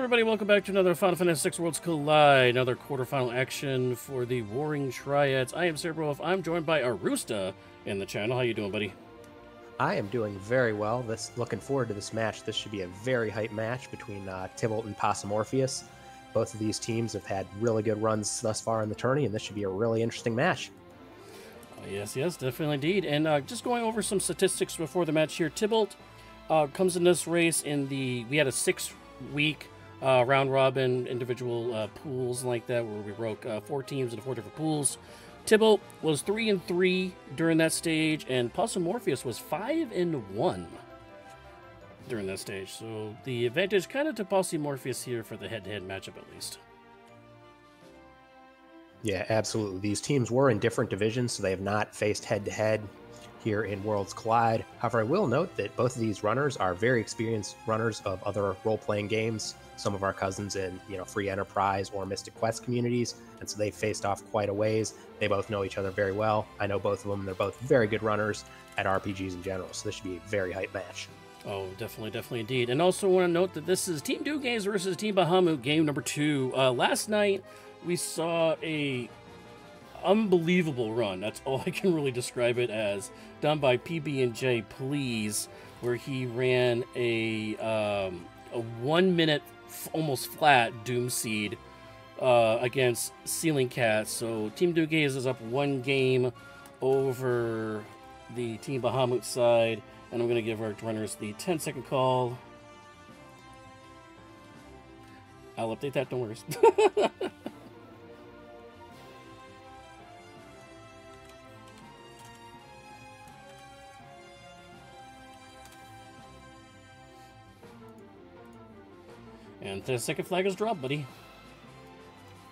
everybody, welcome back to another Final Fantasy VI Worlds Collide, another quarterfinal action for the Warring Triads. I am Cerebro. I'm joined by Arusta in the channel. How you doing, buddy? I am doing very well. Looking forward to this match. This should be a very hype match between Tybalt and Possumorpheus. Both of these teams have had really good runs thus far in the tourney, and this should be a really interesting match. Yes, definitely indeed. And just going over some statistics before the match here. Tybalt comes in this race in we had a 6-week round robin individual pools like that, where we broke 4 teams into 4 different pools. Tybalt was 3-3 during that stage, and Possumorpheus was 5-1 during that stage. So the advantage kind of to Possumorpheus here for the head-to-head matchup, at least. Yeah, absolutely. These teams were in different divisions, so they have not faced head-to-head here in Worlds Collide. However, I will note that both of these runners are very experienced runners of other role-playing games. Some of our cousins in, Free Enterprise or Mystic Quest communities, and so they've faced off quite a ways. They both know each other very well. I know both of them. They're both very good runners at RPGs in general, so this should be a very hype match. Oh, definitely indeed. And also want to note that this is Team Do Games versus Team Bahamut, game number 2. Last night, we saw a unbelievable run. That's all I can really describe it as, done by PB&J Please, where he ran a 1-minute almost flat Doom Seed against Ceiling Cat. So Team Do Games is up 1 game over the Team Bahamut side, and I'm going to give our runners the 10-second call. I'll update that, don't worry. And the second flag is dropped, buddy.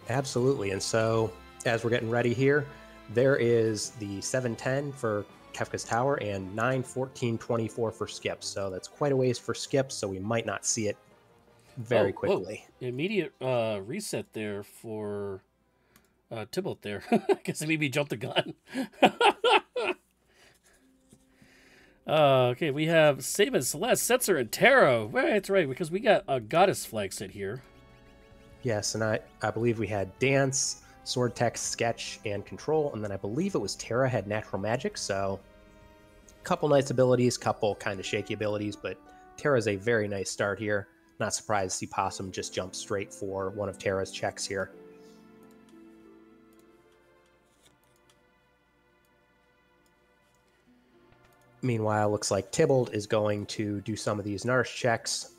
Absolutely. And so, as we're getting ready here, there is the 7-10 for Kefka's Tower and 9-14-24 for Skips. So that's quite a ways for Skips, so we might not see it very quickly. Whoa. Immediate reset there for Tybalt there. I guess I maybe jumped the gun. Okay, we have Saban, Celeste, Setzer, and Terra. Right, that's right, because we got a goddess flag set here. Yes, and I believe we had Dance, Sword Tech, Sketch, and Control, and then I believe it was Terra had Natural Magic, so a couple nice abilities, couple kind of shaky abilities, but Terra's a very nice start here. Not surprised to see Possum just jump straight for one of Terra's checks here. Meanwhile, looks like Tybalt is going to do some of these nourish checks.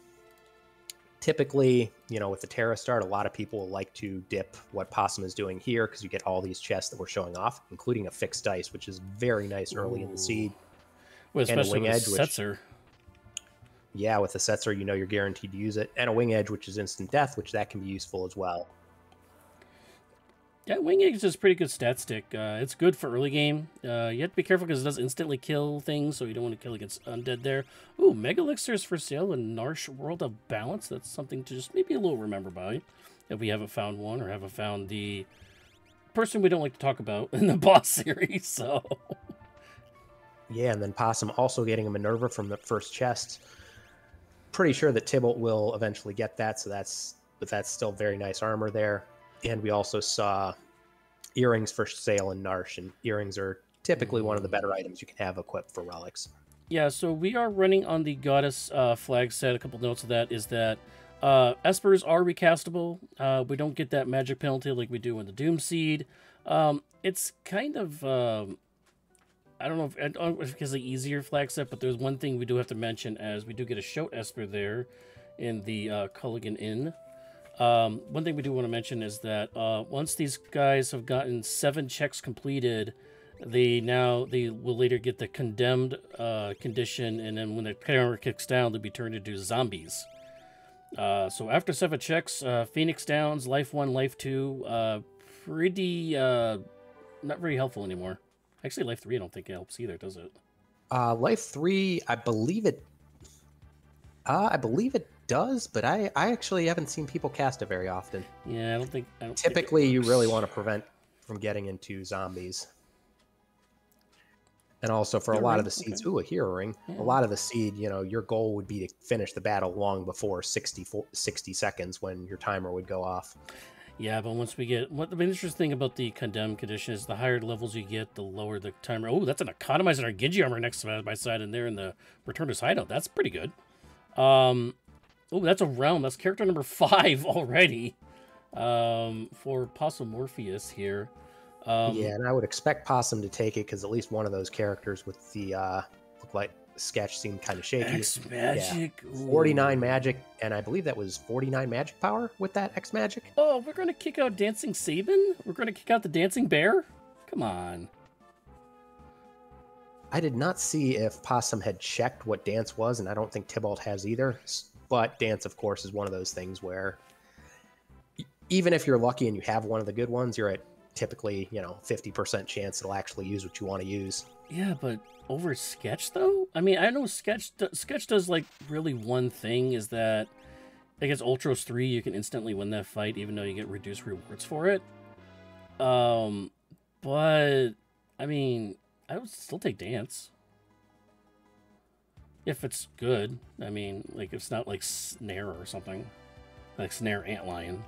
Typically, with the Terra start, a lot of people like to dip what Possum is doing here because you get all these chests that we're showing off, including a fixed dice, which is very nice early in the seed. Well, and a wing edge, Setzer. Yeah, with the Setzer, you're guaranteed to use it. And a wing edge, which is instant death, which that can be useful as well. Yeah, Wing Edge is a pretty good stat stick. It's good for early game. You have to be careful because it does instantly kill things, so you don't want to kill against undead there. Ooh, Mega Elixirs for sale in Narsh World of Balance. That's something to just maybe a little remember by if we haven't found one or haven't found the person we don't like to talk about in the boss series. So yeah, and then Possum also getting a Minerva from the first chest. Pretty sure that Tybalt will eventually get that, but that's still very nice armor there. And we also saw earrings for sale in Narsh, and earrings are typically one of the better items you can have equipped for relics. Yeah, so we are running on the Goddess flag set. A couple notes of that is that Espers are recastable. We don't get that magic penalty like we do in the Doom Seed. It's kind of, I don't know if it's an easier flag set, but there's one thing we do have to mention, as we do get a Shout Esper there in the Culligan Inn. One thing we do want to mention is that once these guys have gotten 7 checks completed, they will later get the condemned condition, and then when the camera kicks down, they'll be turned into zombies. So after 7 checks, Phoenix Downs, Life 1, Life 2, pretty not very helpful anymore. Actually, Life 3 I don't think it helps either, does it? Life 3, I believe it does, but I actually haven't seen people cast it very often. Yeah, I don't think Typically, you really want to prevent from getting into zombies. And also for a lot of the seeds, Okay. ooh, a hero ring. Yeah. A lot of the seed, you know, your goal would be to finish the battle long before 60 seconds when your timer would go off. Yeah, but once we get... What the interesting thing about the Condemned condition is the higher levels you get, the lower the timer. Oh, that's an economizing our Genji armor next to my side in there in the Returner's Hideout. That's pretty good. Oh, that's a realm. That's character number 5 already. For Possumorpheus here. Yeah, and I would expect Possum to take it because at least one of those characters with the look like sketch seemed kind of shaky. X magic. Yeah. 49 magic, and I believe that was 49 magic power with that X magic. Oh, we're gonna kick out Dancing Sabin? We're gonna kick out the Dancing Bear? Come on. I did not see if Possum had checked what Dance was, and I don't think Tybalt has either. But Dance, of course, is one of those things where even if you're lucky and you have one of the good ones, you're at typically, 50% chance it'll actually use what you want to use. Yeah, but over Sketch, though? I mean, I know Sketch does, like, really one thing, is that against Ultros 3, you can instantly win that fight, even though you get reduced rewards for it. But, I mean, I would still take Dance. If it's good. I mean, like, if it's not, like, Snare or something. Like Snare Antlion.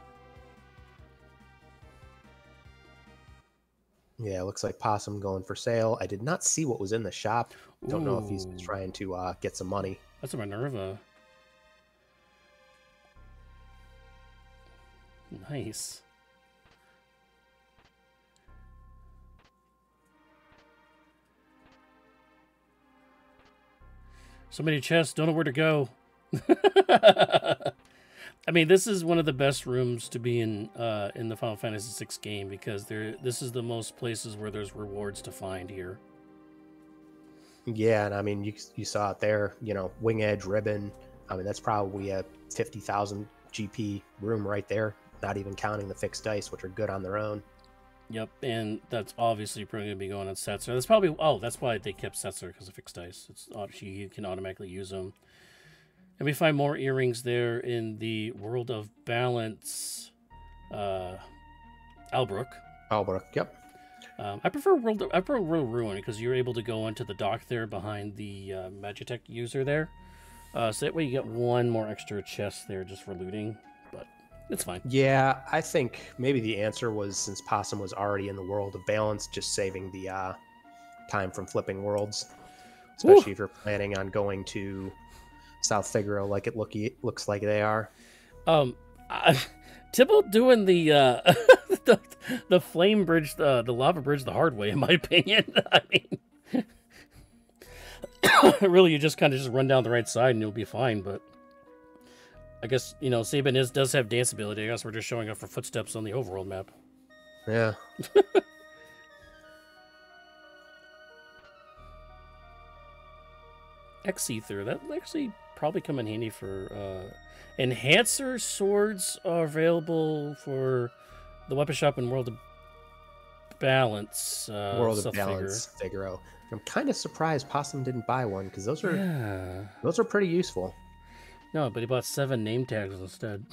Yeah, looks like Possum going for sale. I did not see what was in the shop. Don't know if he's Ooh. trying to get some money. That's a Minerva. Nice. So many chests, don't know where to go. I mean, this is one of the best rooms to be in the Final Fantasy VI game, because this is the most places where there's rewards to find here. Yeah, and I mean, you saw it there, Wing Edge, Ribbon. I mean, that's probably a 50,000 GP room right there, not even counting the fixed dice, which are good on their own. Yep, and that's obviously probably going to be going on Setzer. That's probably... Oh, that's why they kept Setzer, because of fixed dice. You can automatically use them. And we find more earrings there in the World of Balance, Albrook. Albrook, yep. I prefer World Ruin, because you're able to go into the dock there behind the Magitech user there. So that way you get one more extra chest there just for looting, but it's fine. Yeah, I think maybe the answer was, since Possum was already in the World of Balance, just saving the time from flipping worlds, especially if you're planning on going to South Figaro like it looks like they are. Tybalt doing the the flame bridge, the lava bridge the hard way, in my opinion. I mean, really, you just kind of just run down the right side and you'll be fine. But I guess, Sabin does have dance ability. I guess we're just showing up for footsteps on the overworld map. Yeah. X-Ether, that actually probably come in handy for enhancer swords are available for the weapon shop in World of Balance. World of Balance Figaro. I'm kind of surprised Possum didn't buy one, because those are pretty useful. No, but he bought 7 name tags instead.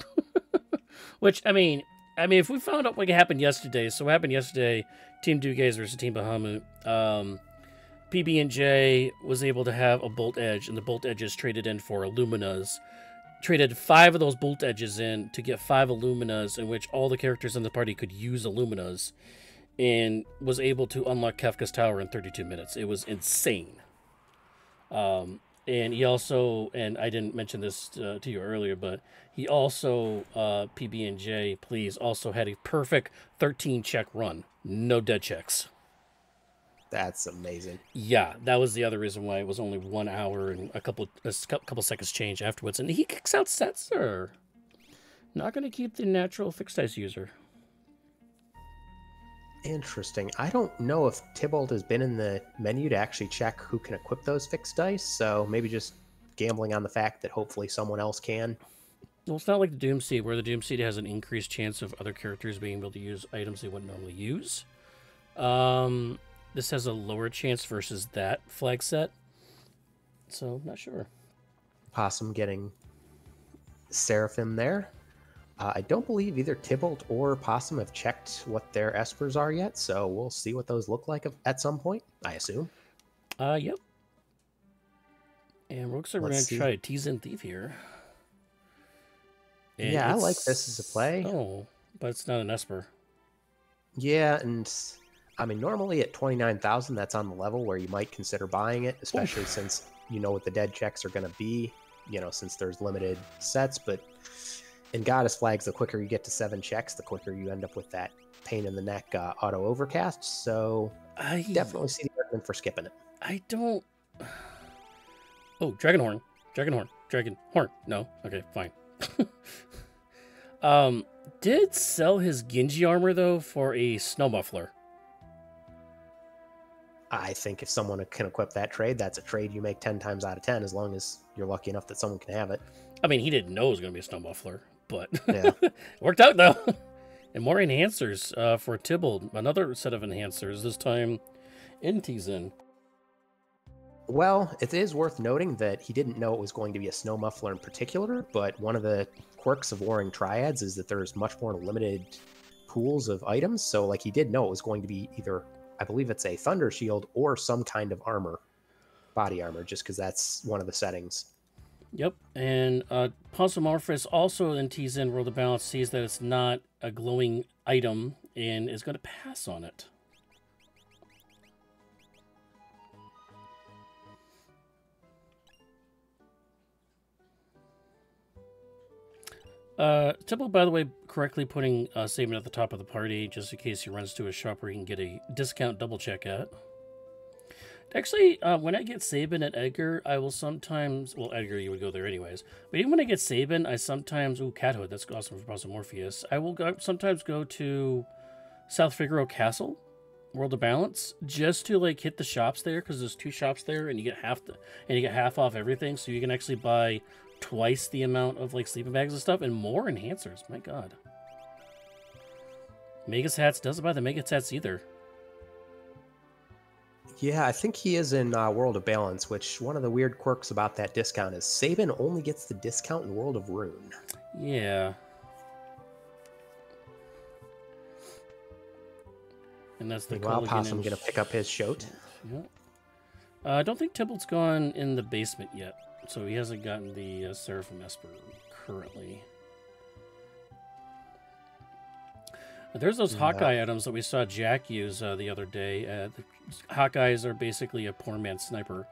Which, I mean, if we found out what happened yesterday, so what happened yesterday, Team Dugaze versus Team Bahamut, PB&J was able to have a Bolt Edge, and the Bolt Edges traded in for Illuminas. Traded 5 of those Bolt Edges in to get 5 Illuminas, in which all the characters in the party could use Illuminas, and was able to unlock Kefka's Tower in 32 minutes. It was insane. And he also, and I didn't mention this to you earlier, but he also, PB&J, please, also had a perfect 13-check run. No dead checks. That's amazing. Yeah, that was the other reason why it was only 1 hour and a couple seconds change afterwards. And he kicks out Setzer. Not going to keep the natural fixed dice user. Interesting. I don't know if Tybalt has been in the menu to actually check who can equip those fixed dice, so maybe just gambling on the fact that hopefully someone else can. Well, it's not like the Doom Seed, where the Doom Seed has an increased chance of other characters being able to use items they wouldn't normally use. This has a lower chance versus that flag set, so not sure. Possum getting Seraphim there. I don't believe either Tybalt or Possum have checked what their espers are yet, so we'll see what those look like at some point, I assume. Yep. And looks like we're Let's going to see. try a tease-in thief here. And Yeah, I like this as a play. Oh, but it's not an Esper. Yeah, and I mean, normally at 29,000, that's on the level where you might consider buying it, especially since you know what the dead checks are going to be, you know, since there's limited sets. But in Goddess Flags, the quicker you get to 7 checks, the quicker you end up with that pain in the neck auto overcast. So I definitely see the argument for skipping it. I don't. Oh, Dragonhorn. Dragonhorn. No. Okay, fine. Did sell his Genji armor though for a snow muffler. I think if someone can equip that trade, that's a trade you make 10 times out of 10, as long as you're lucky enough that someone can have it. I mean, he didn't know it was going to be a snow muffler, but yeah. Worked out though. And more enhancers for Tybalt. Another set of enhancers, this time in tease-in. Well, it is worth noting that he didn't know it was going to be a snow muffler in particular, but one of the quirks of warring triads is that there's much more limited pools of items. So, like, he did know it was going to be either, I believe it's a thunder shield or some kind of armor, body armor, just because that's one of the settings. Yep, and Possumorpheus also in tease-in World of Balance sees that it's not a glowing item and is going to pass on it. Tybalt, by the way, correctly putting Saban at the top of the party, just in case he runs to a shop where he can get a discount double check at. Actually, when I get Saban at Edgar, I will sometimes... Well, Edgar, you would go there anyways. But even when I get Saban, I sometimes... Ooh, Cathood, that's awesome for Possumorpheus. I will sometimes go to South Figaro Castle, World of Balance, just to, like, hit the shops there, because there's 2 shops there, and you get half off everything, so you can actually buy twice the amount of, like, sleeping bags and stuff, and more enhancers. My god. Megasats doesn't buy the Megasats either. Yeah, I think he is in World of Balance, which one of the weird quirks about that discount is Saban only gets the discount in World of Rune. Yeah. And that's the Meanwhile, Possum going to pick up his shoat. Yeah. I don't think Tybalt's gone in the basement yet, so he hasn't gotten the Seraphim Esper currently. There's those Hawkeye items that we saw Jack use the other day. The Hawkeyes are basically a poor man's sniper.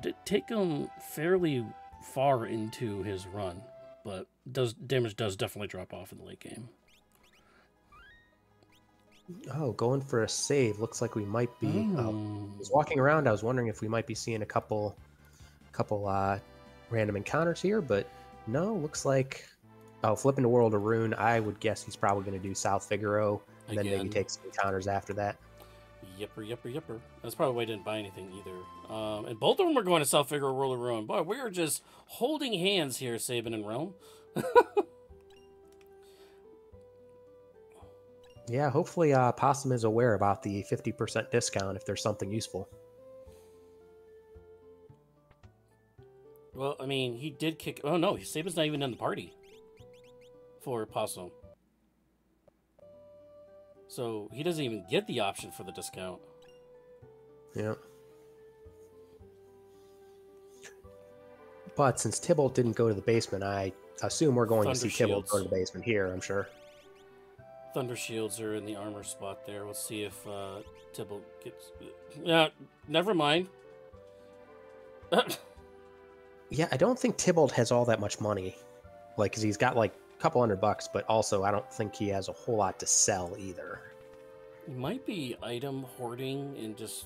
Did take him fairly far into his run, but damage does definitely drop off in the late game. Oh, going for a save. Looks like we might be... I was walking around. I was wondering if we might be seeing a couple random encounters here, but no, looks like... Oh, flipping to World of Rune, I would guess he's probably going to do South Figaro, and then maybe take some encounters after that. Yipper. That's probably why I didn't buy anything either. And both of them are going to South Figaro, World of Rune. Boy, we are just holding hands here, Saban and Realm. Yeah, hopefully Possum is aware about the 50% discount if there's something useful. Well, I mean, he did kick... Oh, no, Saban's not even in the party for Possum. So he doesn't even get the option for the discount. Yeah. But since Tybalt didn't go to the basement, I assume we're going to see Tybalt go to the basement here, I'm sure. Thunder Shields are in the armor spot there. We'll see if Tybalt gets... never mind. Yeah, I don't think Tybalt has all that much money. Like, because he's got, like, a couple $100, but also I don't think he has a whole lot to sell either. He might be item hoarding and just...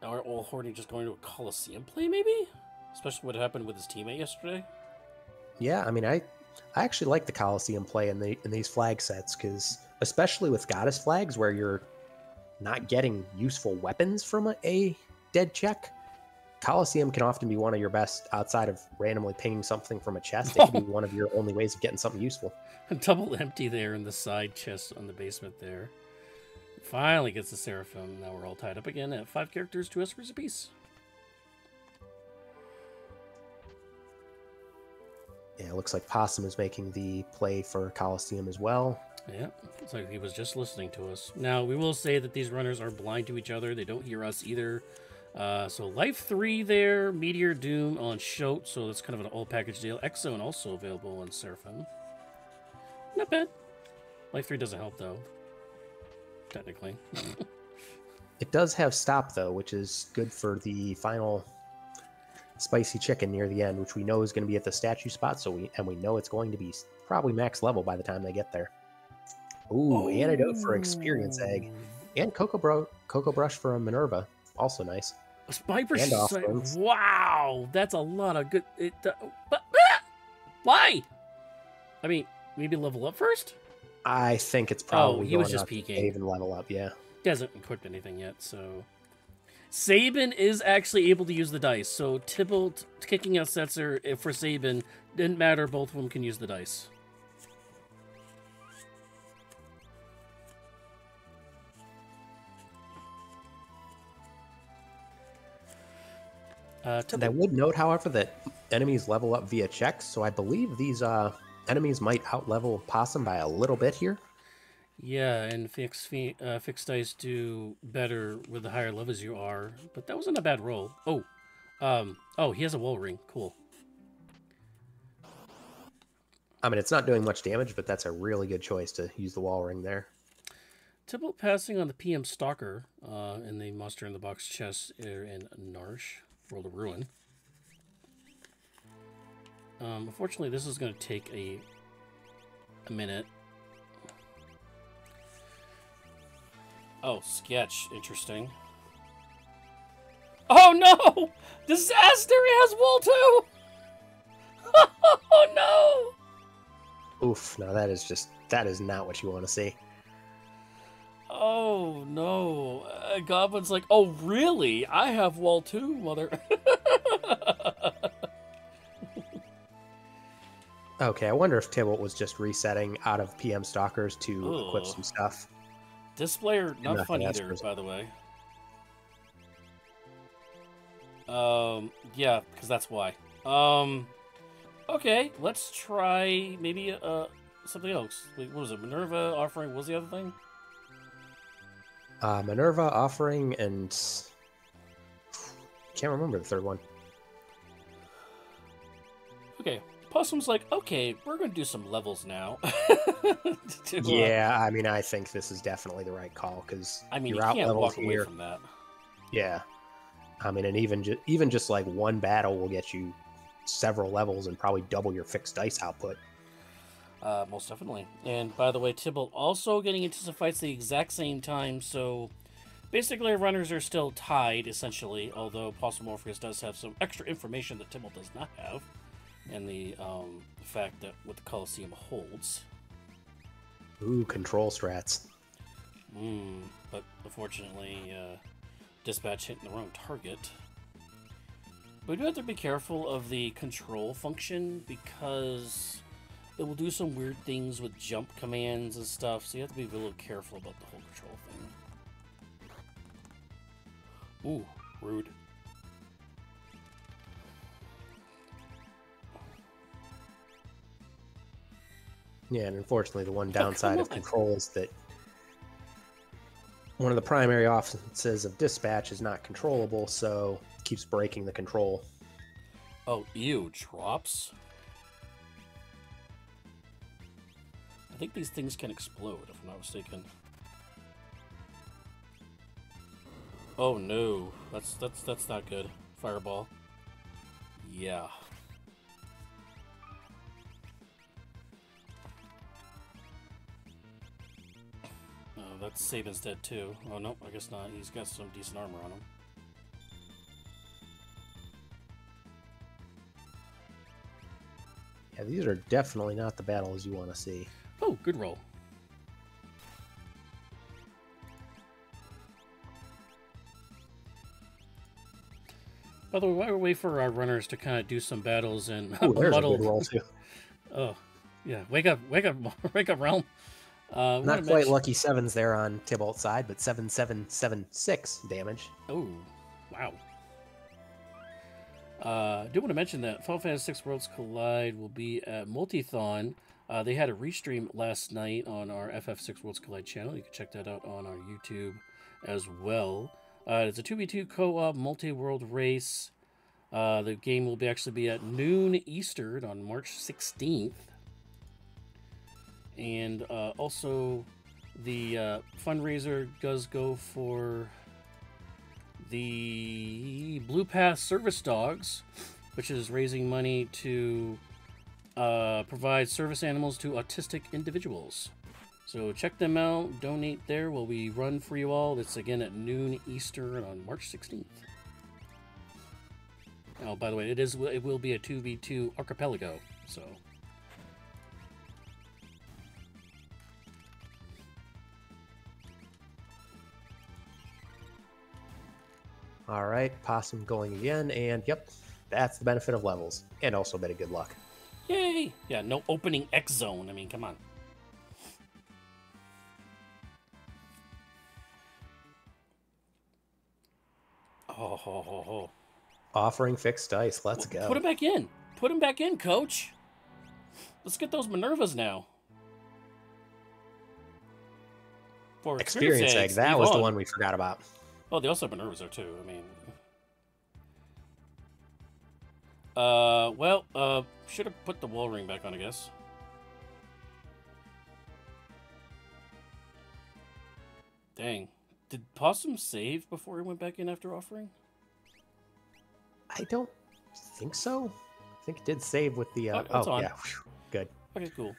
Or hoarding just going to a Coliseum play, maybe? Especially what happened with his teammate yesterday. Yeah, I mean, I actually like the Coliseum play in these flag sets, because especially with Goddess flags where you're not getting useful weapons from a dead check, Coliseum can often be one of your best outside of randomly pinging something from a chest. It can be one of your only ways of getting something useful. Double empty there in the side chest on the basement there. Finally gets the Seraphim. Now we're all tied up again at 5 characters, 2 Espers apiece. Yeah, it looks like Possum is making the play for Coliseum as well. Yeah, it's like he was just listening to us. Now, we will say that these runners are blind to each other. They don't hear us either. So Life 3 there, Meteor Doom on Shoat, so that's kind of an all package deal. X-Zone also available on Seraphim. Not bad. Life 3 doesn't help though, technically. It does have stop though, which is good for the final spicy chicken near the end, which we know is going to be at the statue spot. So we know it's going to be probably max level by the time they get there. Ooh, antidote for experience egg, and Cocoa Brush for a Minerva, also nice. Wow, that's a lot of good. Why? I mean, maybe level up first. I think it's probably he was just peeking. Even level up, yeah. He hasn't equipped anything yet, so Sabin is actually able to use the dice. So Tybalt kicking out Setzer for Sabin didn't matter. Both of them can use the dice. And I would note, however, that enemies level up via checks, so I believe these enemies might outlevel Possum by a little bit here. Yeah, and fixed dice do better with the higher levels you are, but that wasn't a bad roll. Oh, he has a wall ring. Cool. I mean, it's not doing much damage, but that's a really good choice to use the wall ring there. Tybalt passing on the PM Stalker in the Monster in the Box chest in Narsh. World of Ruin. Unfortunately, this is going to take a minute. Oh, sketch. Interesting. Oh, no! Disaster! He has wool, too! Oh, no! Oof. No, that is not what you want to see. Oh, no. Goblin's like, oh, really? I have wall too, mother. Okay, I wonder if Tybalt was just resetting out of PM Stalkers to equip some stuff. Displayer, not fun either, by the way. Yeah, because that's why. Okay, let's try maybe something else. Wait, what was it? Minerva offering, what was the other thing? Minerva offering, and can't remember the third one. Okay, Possum's like, okay, we're going to do some levels now. Yeah, I mean, I think this is definitely the right call, because you're out leveled here. Away from that. Yeah, I mean, and even just like one battle will get you several levels and probably double your fixed dice output. Most definitely. And by the way, Tybalt also getting into some fights the exact same time, so basically our runners are still tied, essentially, although Possumorpheus does have some extra information that Tybalt does not have, and the fact that what the Colosseum holds. Ooh, control strats. But unfortunately, Dispatch hitting the wrong target. But we do have to be careful of the control function, because it will do some weird things with jump commands and stuff, so you have to be a little careful about the whole control thing. Ooh, rude. Yeah, and unfortunately the one downside of control is that one of the primary offenses of Dispatch is not controllable, so it keeps breaking the control. Oh, ew, drops? I think these things can explode, if I'm not mistaken. Oh no, that's not good. Fireball. Yeah. Oh, that's Sabin's dead too. Oh no, I guess not. He's got some decent armor on him. Yeah, these are definitely not the battles you want to see. Oh, good roll. By the way, while we wait for our runners to kind of do some battles and there's a good roll too. Oh, yeah! Wake up, Realm. Not quite lucky sevens there on Tybalt's side, but 7,776 damage. Oh, wow. I do want to mention that Final Fantasy VI Worlds Collide will be at Multithon. They had a restream last night on our FF6 Worlds Collide channel. You can check that out on our YouTube as well. It's a 2v2 co-op multi-world race. The game will actually be at noon Eastern on March 16th. And also, the fundraiser does go for the Blue Pass Service Dogs, which is raising money to provide service animals to autistic individuals. So check them out, donate there while we run for you all. It's again at noon Eastern on March 16th. Oh, by the way, it will be a 2v2 archipelago, so. All right, Possum going again, and yep, that's the benefit of levels, and also a bit of good luck. Yay! Yeah, no opening X zone. I mean, come on. Oh, ho, ho, ho. Offering fixed dice. Let's go. Put him back in. Put him back in, coach. Let's get those Minervas now. For experience egg. That was the one we forgot about. Oh, they also have Minervas there too. I mean, should have put the wall ring back on, I guess. Dang. Did Possum save before he went back in after offering? I don't think so. I think it did save with the... yeah. Good. Okay, cool.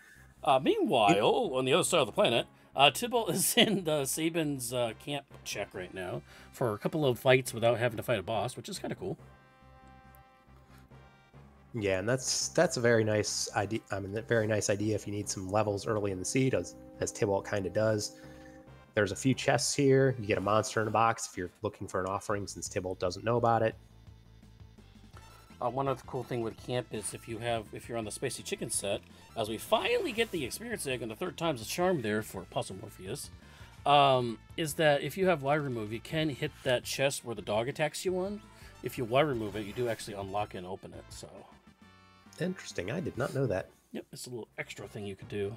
Meanwhile, on the other side of the planet, Tybalt is in the Saban's camp check right now for a couple of fights without having to fight a boss, which is kind of cool. Yeah, and that's a very nice idea. I mean, a very nice idea if you need some levels early in the seed, as Tybalt kind of does. There's a few chests here. You get a monster in a box if you're looking for an offering, since Tybalt doesn't know about it. One other cool thing with camp is if you're on the Spicy Chicken set, as we finally get the experience egg and the third time's the charm there for Possumorpheus, is that if you have Y remove, you can hit that chest where the dog attacks you on. If you Y remove it, you do actually unlock it and open it. So interesting. I did not know that. Yep, it's a little extra thing you could do.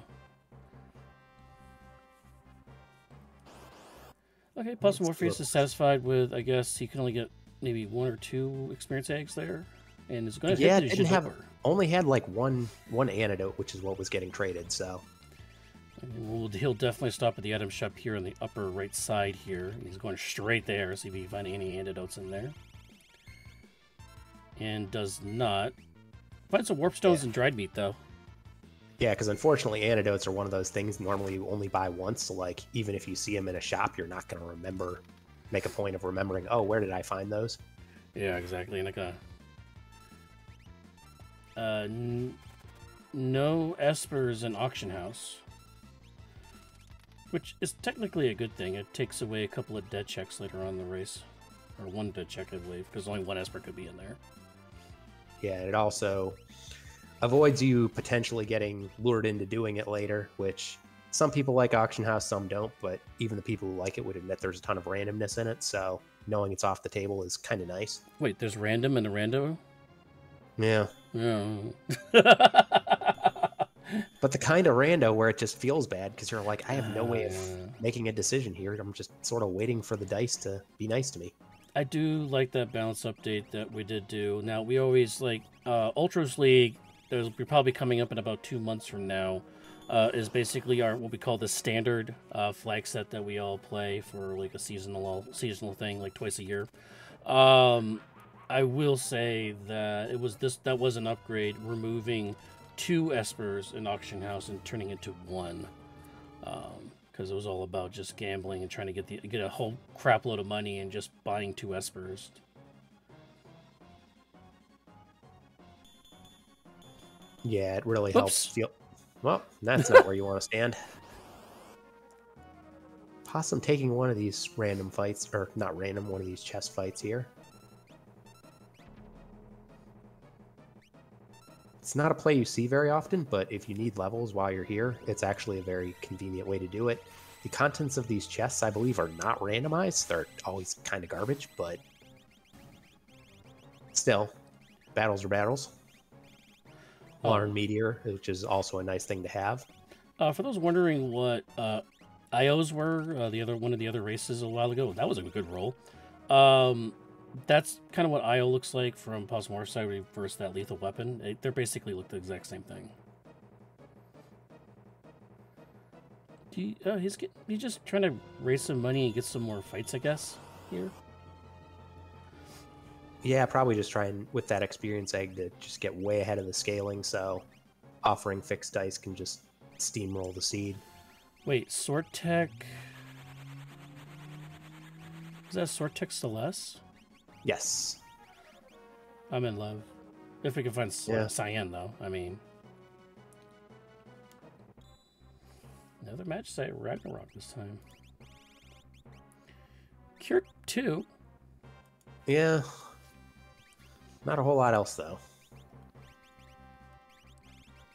Okay, Possumorpheus is satisfied with, I guess he can only get maybe 1 or 2 experience eggs there, and is going to it didn't have only had like one antidote, which is what was getting traded. So he'll definitely stop at the item shop here on the upper right side here. He's going straight there, see if he can find any antidotes in there, and does not find some warp stones and dried meat though. Yeah, because unfortunately, antidotes are one of those things normally you only buy once. So, like, even if you see them in a shop, you're not going to make a point of remembering, oh, where did I find those? Yeah, exactly. Like no espers in auction house, which is technically a good thing. It takes away a couple of dead checks later on in the race, or 1 dead check, I believe, because only 1 esper could be in there. Yeah, and it also avoids you potentially getting lured into doing it later, which some people like auction house, some don't, but even the people who like it would admit there's a ton of randomness in it, so knowing it's off the table is kind of nice. Wait, there's random in the rando? Yeah. Yeah. But the kind of rando where it just feels bad because you're like, I have no way of making a decision here. I'm just sort of waiting for the dice to be nice to me. I do like that balance update that we did do. Now, we always like Ultras League. We're probably coming up in about 2 months from now. Is basically our what we call the standard flag set that we all play for like a seasonal thing, like twice a year. I will say that that was an upgrade, removing 2 espers in auction house and turning it to 1, because it was all about just gambling and trying to get a whole crap load of money and just buying 2 espers. Yeah, it really helps feel... Well, that's not where you want to stand. Possum taking one of these random fights, or not random, one of these chest fights here. It's not a play you see very often, but if you need levels while you're here, it's actually a very convenient way to do it. The contents of these chests, I believe, are not randomized. They're always kind of garbage, but still, battles are battles. Modern Meteor, which is also a nice thing to have. For those wondering what IOs were, one of the other races a while ago, that was a good roll. That's kind of what IO looks like from Possumorpheus versus that lethal weapon. They're basically look the exact same thing. He's just trying to raise some money and get some more fights, I guess, here. Yeah, probably just trying with that experience egg to just get way ahead of the scaling, so offering fixed dice can just steamroll the seed. Wait, Sword Tech... Is that Sword Tech Celeste? Yes. I'm in love. If we can find Cyan, though. I mean... Another match site Ragnarok this time. Cure 2. Yeah. Not a whole lot else, though.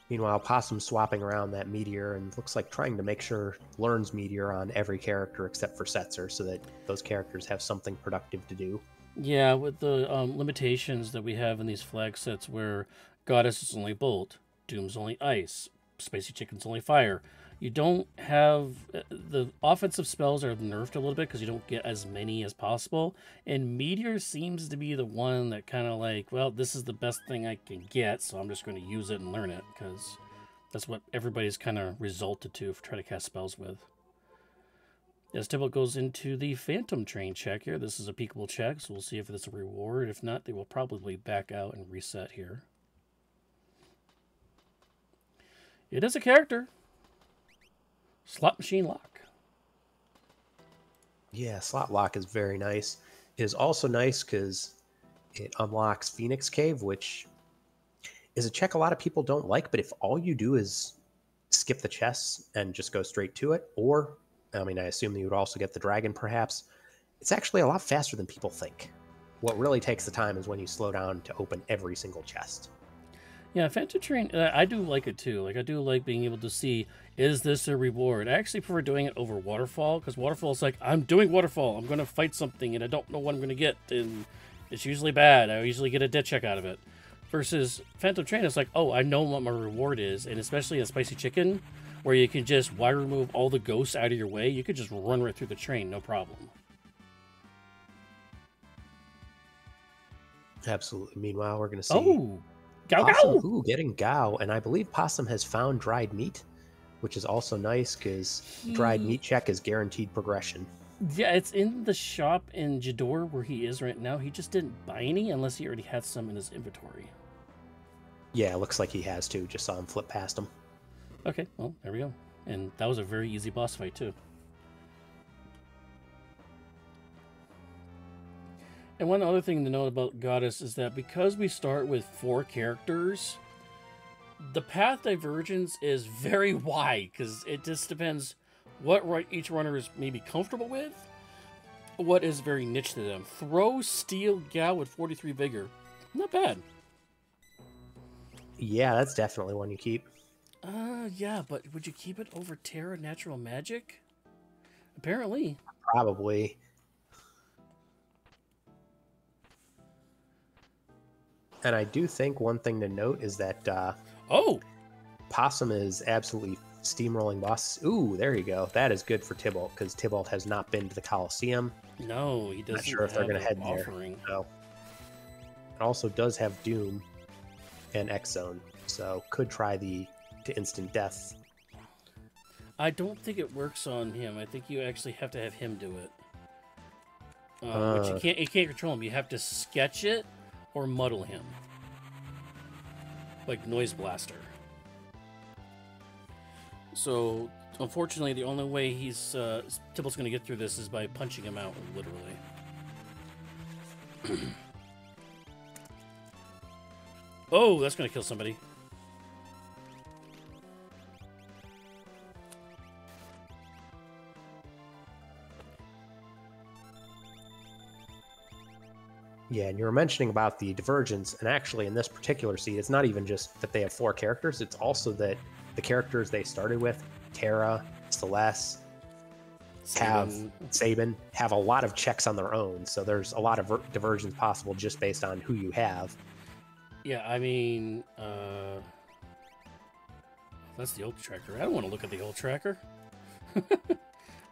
Meanwhile, Possum swapping around that meteor and looks like trying to make sure learns meteor on every character except for Setzer so that those characters have something productive to do. Yeah, with the limitations that we have in these flag sets where Goddess is only Bolt, Doom's only Ice, Spicy Chicken's only Fire. You don't have... The offensive spells are nerfed a little bit because you don't get as many as possible. And Meteor seems to be the one that kind of like, well, this is the best thing I can get, so I'm just going to use it and learn it because that's what everybody's kind of resulted to if try to cast spells with. As Tybalt goes into the Phantom Train check here, this is a peekable check, so we'll see if it's a reward. If not, they will probably back out and reset here. It is a character. Slot Machine Lock. Yeah, Slot Lock is very nice. It is also nice because it unlocks Phoenix Cave, which is a check a lot of people don't like, but if all you do is skip the chests and just go straight to it, or, I mean, I assume that you would also get the dragon perhaps, it's actually a lot faster than people think. What really takes the time is when you slow down to open every single chest. Yeah, Phantom Train, I do like it too. Like, I do like being able to see, is this a reward? I actually prefer doing it over Waterfall, because Waterfall is like, I'm doing Waterfall, I'm going to fight something, and I don't know what I'm going to get, and it's usually bad. I usually get a dead check out of it. Versus Phantom Train, it's like, oh, I know what my reward is, and especially a Spicy Chicken, where you can just wire remove all the ghosts out of your way, you could just run right through the train, no problem. Absolutely. Meanwhile, we're going to see... Oh! Gao Possum, Gao! ooh, getting Gao, and I believe Possum has found dried meat, which is also nice because dried meat check is guaranteed progression. Yeah, it's in the shop in Jador where he is right now. He just didn't buy any unless he already had some in his inventory. Yeah, it looks like he has too. Just saw him flip past him. Okay, well, there we go. And that was a very easy boss fight too. And one other thing to note about Goddess is that because we start with 4 characters, the path divergence is very wide because it just depends what each runner is maybe comfortable with, what is very niche to them. Throw Steel Gal with 43 Vigor. Not bad. Yeah, that's definitely one you keep. Yeah, but would you keep it over Terra Natural Magic? Apparently. Probably. And I do think one thing to note is that Possum is absolutely steamrolling boss. Ooh, there you go. That is good for Tybalt because Tybalt has not been to the Coliseum. No, he doesn't. Not sure if they're going to head offering. there. So. It also does have Doom and X-Zone, so could try the to instant death. I don't think it works on him. I think you actually have to have him do it. Which you can't control him. You have to sketch it or muddle him. Like Noise Blaster. So, unfortunately, the only way Tybalt's going to get through this is by punching him out, literally. Oh, that's going to kill somebody. Yeah, and you were mentioning about the divergence, and actually in this particular seed, it's not even just that they have 4 characters, it's also that the characters they started with, Terra, Celeste, Sabin, have a lot of checks on their own, so there's a lot of divergence possible just based on who you have. Yeah, I mean, that's the old tracker. I don't want to look at the old tracker. I want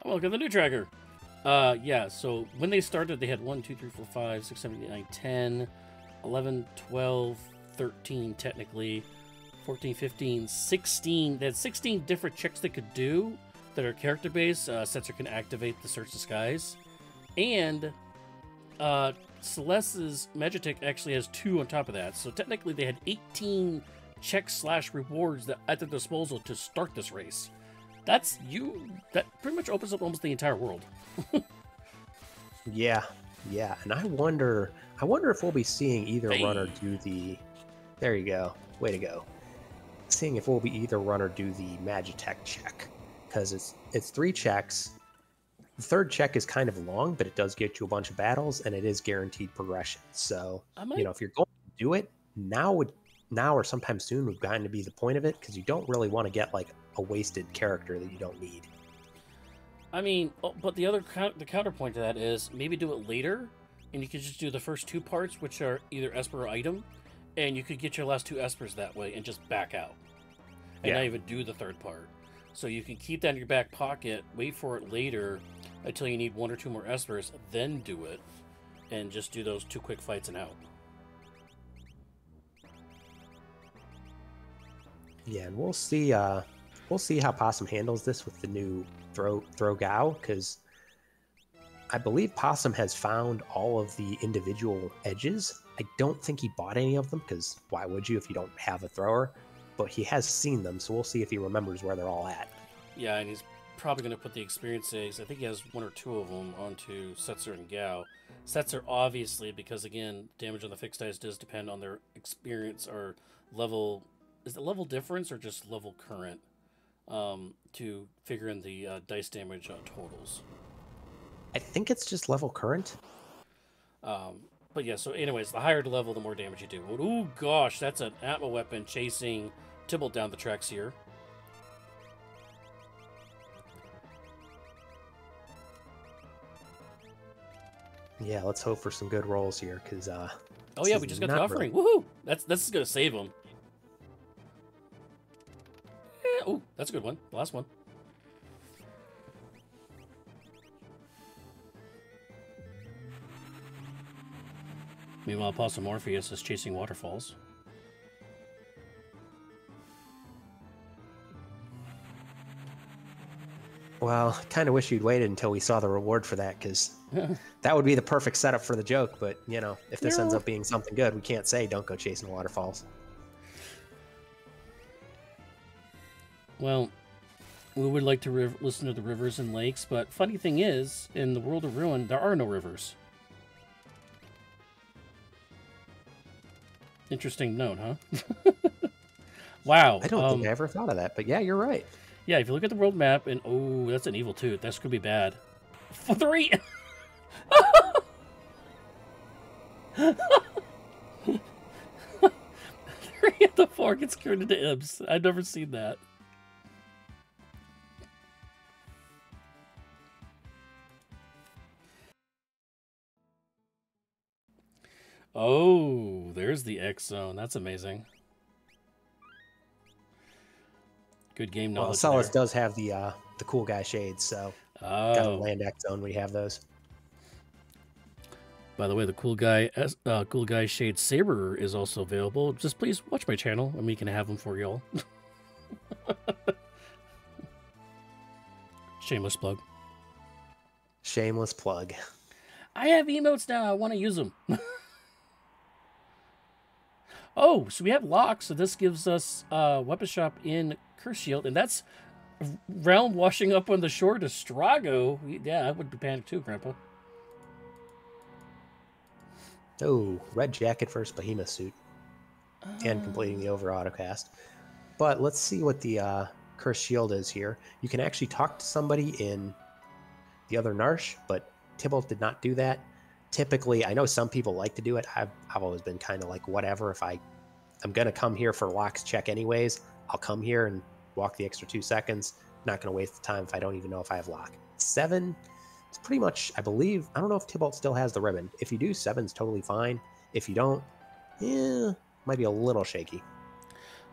to look at the new tracker. Yeah, so when they started, they had 1, 2, 3, 4, 5, 6, 7, 8, 9, 10, 11, 12, 13, technically, 14, 15, 16. They had 16 different checks they could do that are character based. Setzer can activate the Search the Skies. And Celeste's Magitech actually has 2 on top of that. So technically, they had 18 checks / rewards that at their disposal to start this race. That pretty much opens up almost the entire world. Yeah, and I wonder if we'll be seeing either runner do the. There you go, way to go. Seeing if we'll be either runner do the Magitech check, because it's 3 checks. The third check is kind of long, but it does get you a bunch of battles, and it is guaranteed progression. So if you're going to do it now or sometime soon would kind of be the point of it, because you don't really want to get like a wasted character that you don't need. I mean, but the counterpoint to that is maybe do it later, and you could just do the first 2 parts, which are either Esper or item, and you could get your last 2 Espers that way and just back out, and not even do the third part. So you can keep that in your back pocket, wait for it later until you need 1 or 2 more Espers, then do it, and just do those 2 quick fights and out. Yeah, and we'll see how Possum handles this with the new throw Gao, because I believe Possum has found all of the individual edges. I don't think he bought any of them, because why would you if you don't have a thrower? But he has seen them, so we'll see if he remembers where they're all at. Yeah, and he's probably going to put the experience eggs, I think he has 1 or 2 of them, onto Setzer and Gao. Setzer, obviously, because again, damage on the fixed dice does depend on their experience or level. Is it level difference or just level current to figure in the dice damage totals? I think it's just level current. But yeah, so anyways, the higher the level, the more damage you do. Oh gosh, that's an Atma weapon chasing Tybalt down the tracks here. Yeah, let's hope for some good rolls here, because oh yeah, we just got the offering. Woohoo! This is gonna save him. Oh, that's a good one. The last one. Meanwhile, Possumorpheus is chasing waterfalls. Well, kind of wish you'd waited until we saw the reward for that, because that would be the perfect setup for the joke. But, if this ends up being something good, we can't say don't go chasing waterfalls. Well, we would like to listen to the rivers and lakes, but funny thing is, in the world of Ruin, there are no rivers. Interesting note, huh? Wow. I don't think I ever thought of that, but yeah, you're right. Yeah, if you look at the world map, and oh, that's an evil tooth. That's gonna be bad. 3. 3 of the 4 gets turned into imps. I've never seen that. Oh, there's the X zone. That's amazing. Good game knowledge. Well, Celes does have the cool guy shades, so got a land X zone. We have those. By the way, the cool guy shade saber is also available. Just please watch my channel, and we can have them for y'all. Shameless plug. Shameless plug. I have emotes now. I want to use them. Oh, so we have locks. So this gives us weapon shop in Curse Shield, and that's realm washing up on the shore to Strago. Yeah, I would be panicked too, Grandpa. Oh, red jacket versus Behemoth suit, and completing the over autocast. But let's see what the Curse Shield is here. You can actually talk to somebody in the other Narsh, but Tybalt did not do that. Typically, I know some people like to do it. I've always been kind of like, whatever. If I'm going to come here for locks check anyways, I'll come here and walk the extra 2 seconds. Not going to waste the time if I don't even know if I have lock. 7, it's pretty much, I believe, I don't know if Tybalt still has the ribbon. If you do, 7's totally fine. If you don't, might be a little shaky.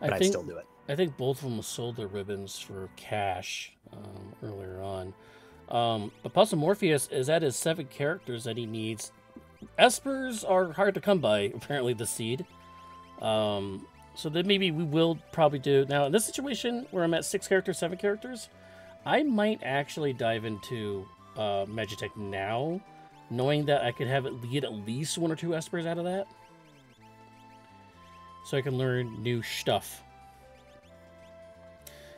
But I'd still do it. I think both of them sold their ribbons for cash earlier on. But Possumorpheus is at his 7 characters that he needs. Espers are hard to come by, apparently, the seed. So then maybe we will probably do... Now, in this situation, where I'm at 6 characters, 7 characters, I might actually dive into Magitech now, knowing that I could get at least 1 or 2 Espers out of that. So I can learn new stuff.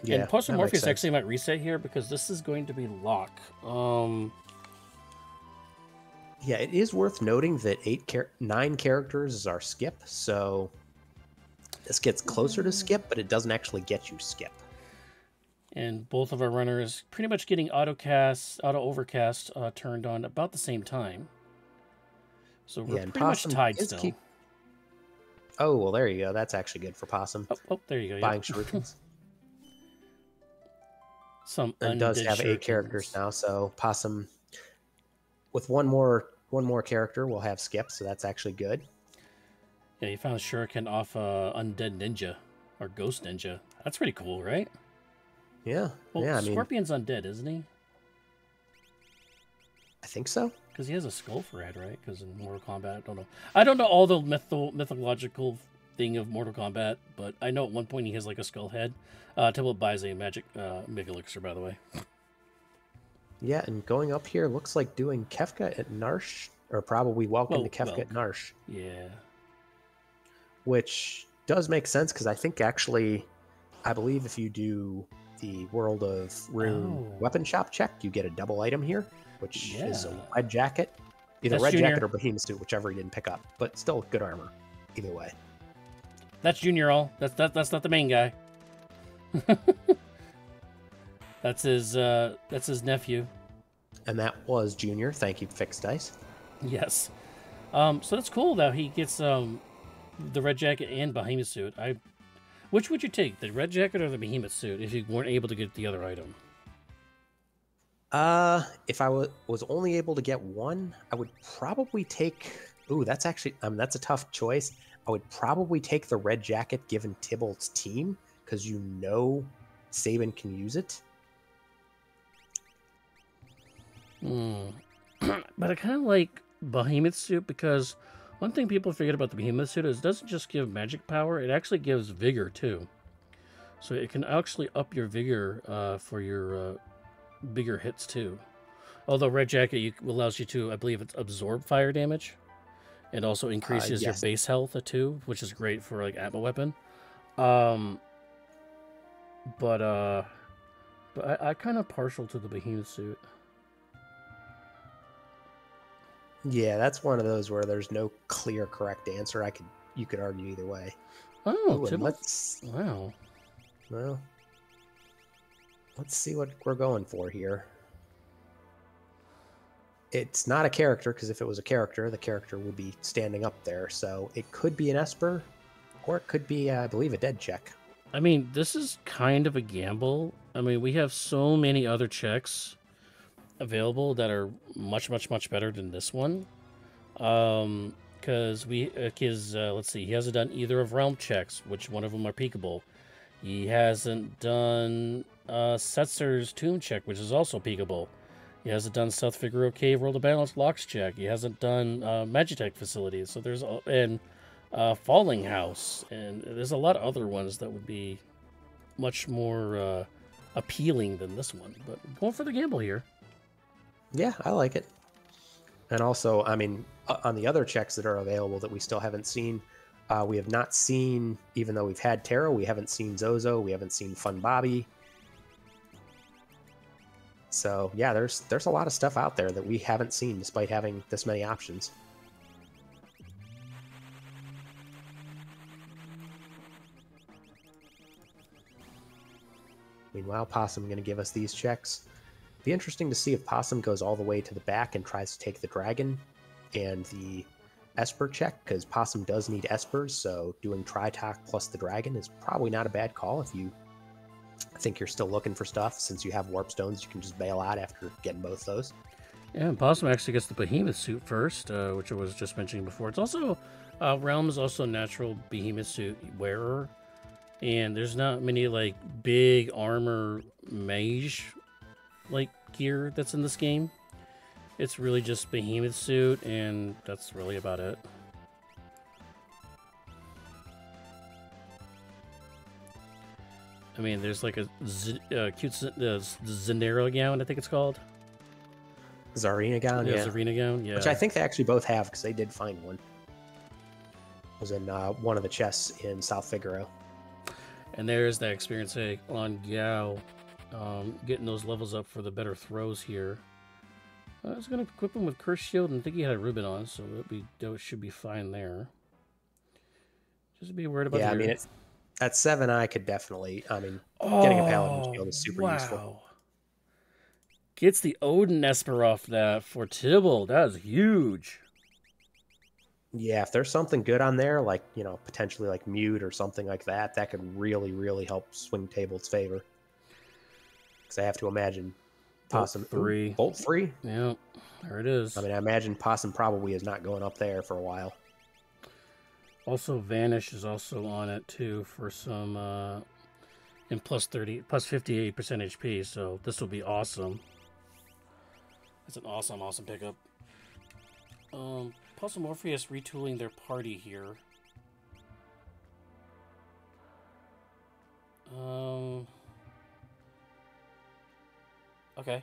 Yeah, and Possumorpheus actually might reset here because this is going to be lock. Yeah, it is worth noting that 9 characters is our skip, so this gets closer to skip, but it doesn't actually get you skip. And both of our runners pretty much getting auto overcast turned on about the same time. So we're pretty much tied still. Oh, well, there you go. That's actually good for Possum. Oh, there you go. Buying shurikens. It does have 8 characters now, so Possum with one more character will have skip, so that's actually good. Yeah, you found a shuriken off Undead Ninja or Ghost Ninja. That's pretty cool, right? Yeah. Well, yeah, Scorpion's undead, isn't he? I think so. Because he has a skull for a head, right? Because in Mortal Kombat, I don't know all the mythological thing of Mortal Kombat, but I know at one point he has like a skull head. Tybalt buys a magic Mega Elixir, by the way. Yeah, and going up here looks like doing Kefka at Narsh, or probably Welcome to Kefka at Narsh. Yeah. Which does make sense, because I think actually, I believe if you do the World of Rune weapon shop check, you get a double item here, which is a red jacket. Either red jacket or Behemoth suit, whichever he didn't pick up, but still good armor, either way. That's Junior all. That's not the main guy. That's his nephew. And that was Junior. Thank you, Fixed Dice. Yes. So that's cool that he gets the red jacket and Behemoth suit. Which would you take, the red jacket or the Behemoth suit, if you weren't able to get the other item? If I was only able to get one, I would probably take... Ooh, that's actually... that's a tough choice. I would probably take the red jacket given Tybalt's team, because you know Sabin can use it. But I kind of like Behemoth suit, because one thing people forget about the Behemoth suit is it doesn't just give magic power, it actually gives vigor too. So it can actually up your vigor for your bigger hits too. Although red jacket allows you to, I believe it's absorb fire damage. It also increases your base health too, which is great for like ammo weapon. But I kind of partial to the Behemoth suit. Yeah, that's one of those where there's no clear correct answer. You could argue either way. Oh, wow. Well, let's see what we're going for here. It's not a character, because if it was a character, the character would be standing up there. So it could be an Esper, or it could be, I believe, a dead check. I mean, this is kind of a gamble. I mean, we have so many other checks available that are much, much, much better than this one. Because let's see, he hasn't done either of Realm checks, which one of them are peekable. He hasn't done Setzer's Tomb check, which is also peekable. He hasn't done South Figaro Cave World of Balance Locks check. He hasn't done Magitech facilities. So there's Falling House, and there's a lot of other ones that would be much more appealing than this one. But going for the gamble here. Yeah, I like it. And also, I mean, on the other checks that are available that we still haven't seen, we have not seen, even though we've had Terra, we haven't seen Zozo, we haven't seen Fun Bobby. So yeah, there's a lot of stuff out there that we haven't seen despite having this many options. Meanwhile, Possum going to give us these checks. Be interesting to see if Possum goes all the way to the back and tries to take the dragon and the Esper check, because Possum does need Espers, so doing Tritalk plus the dragon is probably not a bad call if you think you're still looking for stuff. Since you have warp stones, you can just bail out after getting both those. Yeah, and Possum actually gets the Behemoth suit first, which I was just mentioning before. It's also Realm is also natural Behemoth suit wearer, and there's not many like big armor mage like gear that's in this game. It's really just Behemoth suit, and that's really about it. I mean, there's like a cute Zanera gown, I think it's called. Zarina gown, Yeah, yeah. Zarina gown, yeah. Which I think they actually both have, because they did find one. It was in one of the chests in South Figaro. And there's that experience on Gao, getting those levels up for the better throws here. I was going to equip him with Curse Shield, and I think he had a ribbon on, so that should be fine there. Just be worried about I mean, at 7, I could definitely, getting a Paladin Shield is super useful. Gets the Odin Esper off that for Tybalt. That is huge. Yeah, if there's something good on there, like, potentially like Mute or something like that, that could really, really help swing Tybalt's favor. Because I have to imagine Possum... Bolt 3? Yeah, there it is. I imagine Possum probably is not going up there for a while. Also, Vanish is also on it, too, for some... and plus 58% HP, so this will be awesome. It's an awesome, awesome pickup. Possumorpheus retooling their party here. Okay.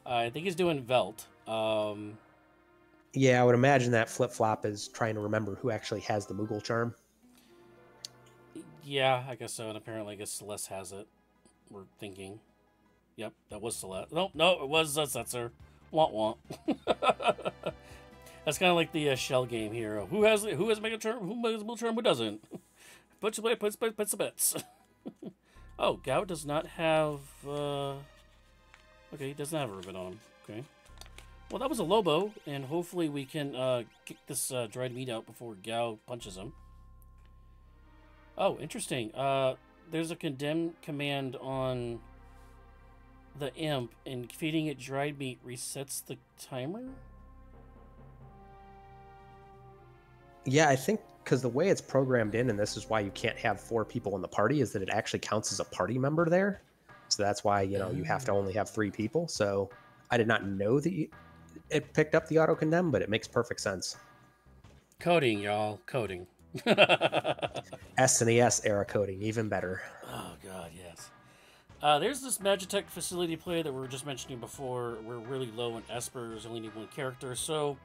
I think he's doing Velt. Yeah, I would imagine that flip-flop is trying to remember who actually has the Moogle charm. Yeah, I guess so. And apparently, I guess Celeste has it. We're thinking. Yep, that was Celeste. No, it was Setzer. Want. That's kind of like the shell game here. Who has Mega Charm? Who has Moogle Charm? Who doesn't? Puts the bets. Oh, Gao does not have... Okay, he doesn't have a ribbon on him. Okay. Well, that was a Lobo, and hopefully we can kick this dried meat out before Gao punches him. Oh, interesting. There's a condemn command on the imp, and feeding it dried meat resets the timer? Yeah, I think because the way it's programmed in, and this is why you can't have 4 people in the party, is that it actually counts as a party member there. So that's why, you have to only have 3 people. So I did not know that it picked up the auto-condemn, but it makes perfect sense. Coding, y'all. Coding. SNES era coding, even better. Oh, God, yes. There's this Magitech facility play that we were just mentioning before. We're really low on Espers, only need 1 character, so